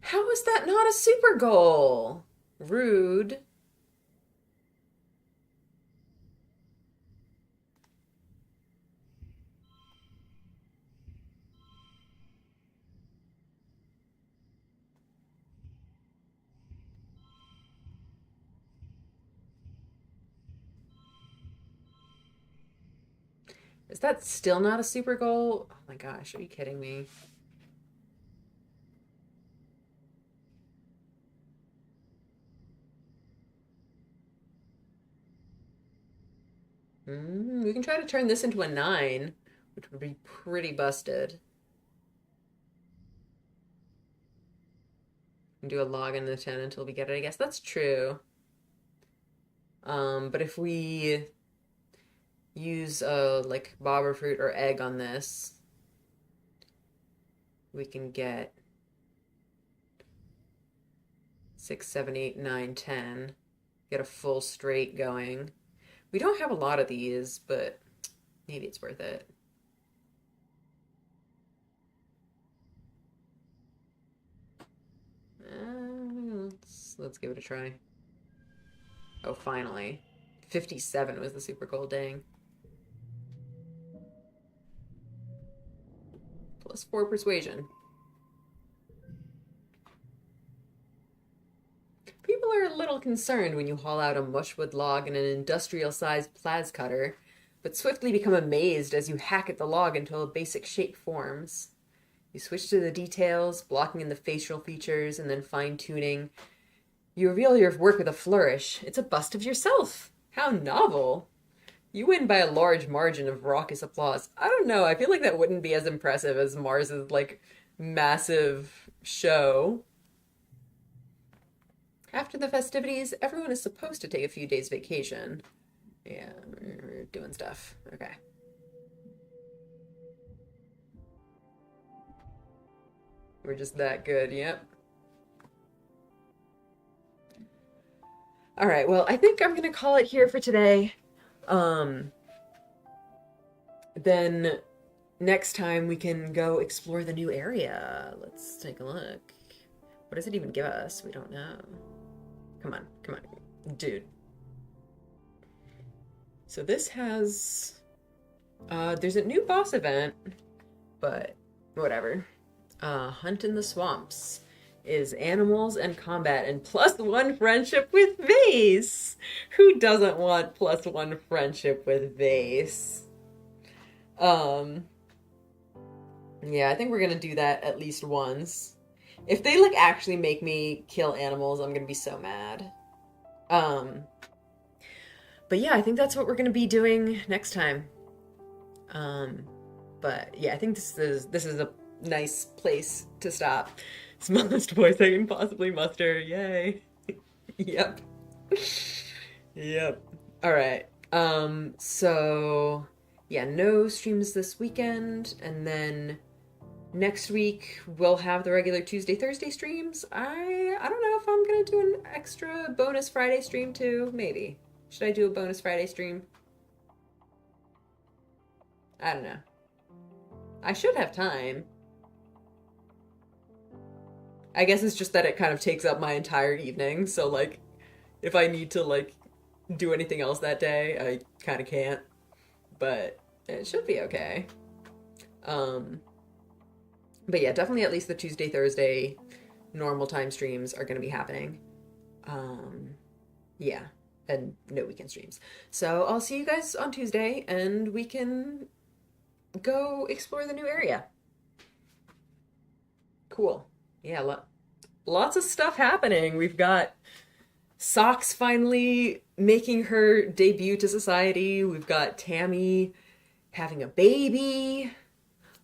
Speaker 2: How is that not a super goal? Rude. Is that still not a super goal? Oh my gosh, are you kidding me? We can try to turn this into a 9, which would be pretty busted. And do a log in the 10 until we get it. I guess that's true. But if we use like bobber fruit or egg on this, we can get 6, 7, 8, 9, 10. Get a full straight going. We don't have a lot of these, but maybe it's worth it. Let's give it a try. Oh, finally. 57 was the super goal, dang. +4 persuasion. People are a little concerned when you haul out a mushwood log in an industrial-sized plas cutter, but swiftly become amazed as you hack at the log until a basic shape forms. You switch to the details, blocking in the facial features, and then fine-tuning. You reveal your work with a flourish. It's a bust of yourself. How novel. You win by a large margin of raucous applause. I don't know, I feel like that wouldn't be as impressive as Mars's, like, massive show. After the festivities, everyone is supposed to take a few days vacation. Yeah, we're doing stuff. Okay. We're just that good, yep. All right, well, I think I'm gonna call it here for today. Um, then next time we can go explore the new area. Let's take a look. What does it even give us? We don't know. Come on, come on, dude. So this has, there's a new boss event, but whatever. Hunt in the Swamps is animals and combat and +1 friendship with Vase. Who doesn't want +1 friendship with Vase? Yeah, I think we're gonna do that at least once. If they like actually make me kill animals, I'm gonna be so mad. But yeah, I think that's what we're gonna be doing next time. But yeah, I think this is a nice place to stop. Smallest voice I can possibly muster. Yay. Yep. Yep. All right. So yeah, no streams this weekend, and then next week we'll have the regular Tuesday, Thursday streams. I don't know if I'm gonna do an extra bonus Friday stream too. Maybe. Should I do a bonus Friday stream? I don't know. I should have time. I guess it's just that it kind of takes up my entire evening, so like if I need to like do anything else that day, I kind of can't. But it should be okay. But yeah, definitely at least the Tuesday, Thursday normal time streams are going to be happening. Yeah, and no weekend streams. So I'll see you guys on Tuesday, and we can go explore the new area. Cool. Yeah, lots of stuff happening. We've got Socks finally making her debut to society. We've got Tammy having a baby.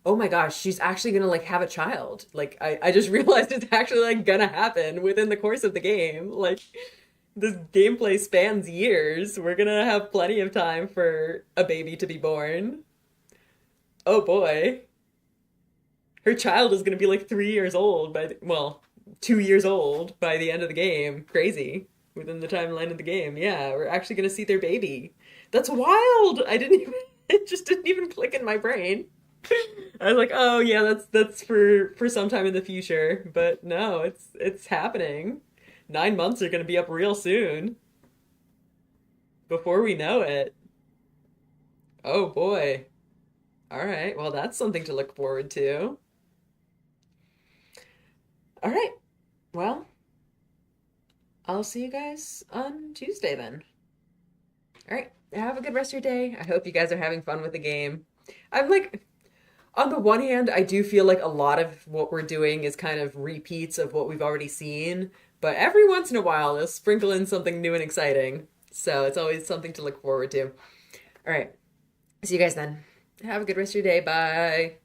Speaker 2: Oh my gosh, she's actually gonna like have a child. Like I just realized it's actually like gonna happen within the course of the game. Like this gameplay spans years. We're gonna have plenty of time for a baby to be born.
Speaker 1: Oh boy. Her child is going to be like 3 years old well, 2 years old by the end of the game. Crazy. Within the timeline of the game. Yeah, we're actually going to see their baby. That's wild. I didn't even, it just didn't even click in my brain. I was like, oh yeah, that's for sometime in the future. But no, it's happening. 9 months are going to be up real soon. Before we know it. Oh boy. All right. Well, that's something to look forward to. All right. Well, I'll see you guys on Tuesday then. All right. Have a good rest of your day. I hope you guys are having fun with the game. I'm like, on the one hand, I do feel like a lot of what we're doing is kind of repeats of what we've already seen, but every once in a while, they'll sprinkle in something new and exciting. So it's always something to look forward to. All right. See you guys then. Have a good rest of your day. Bye.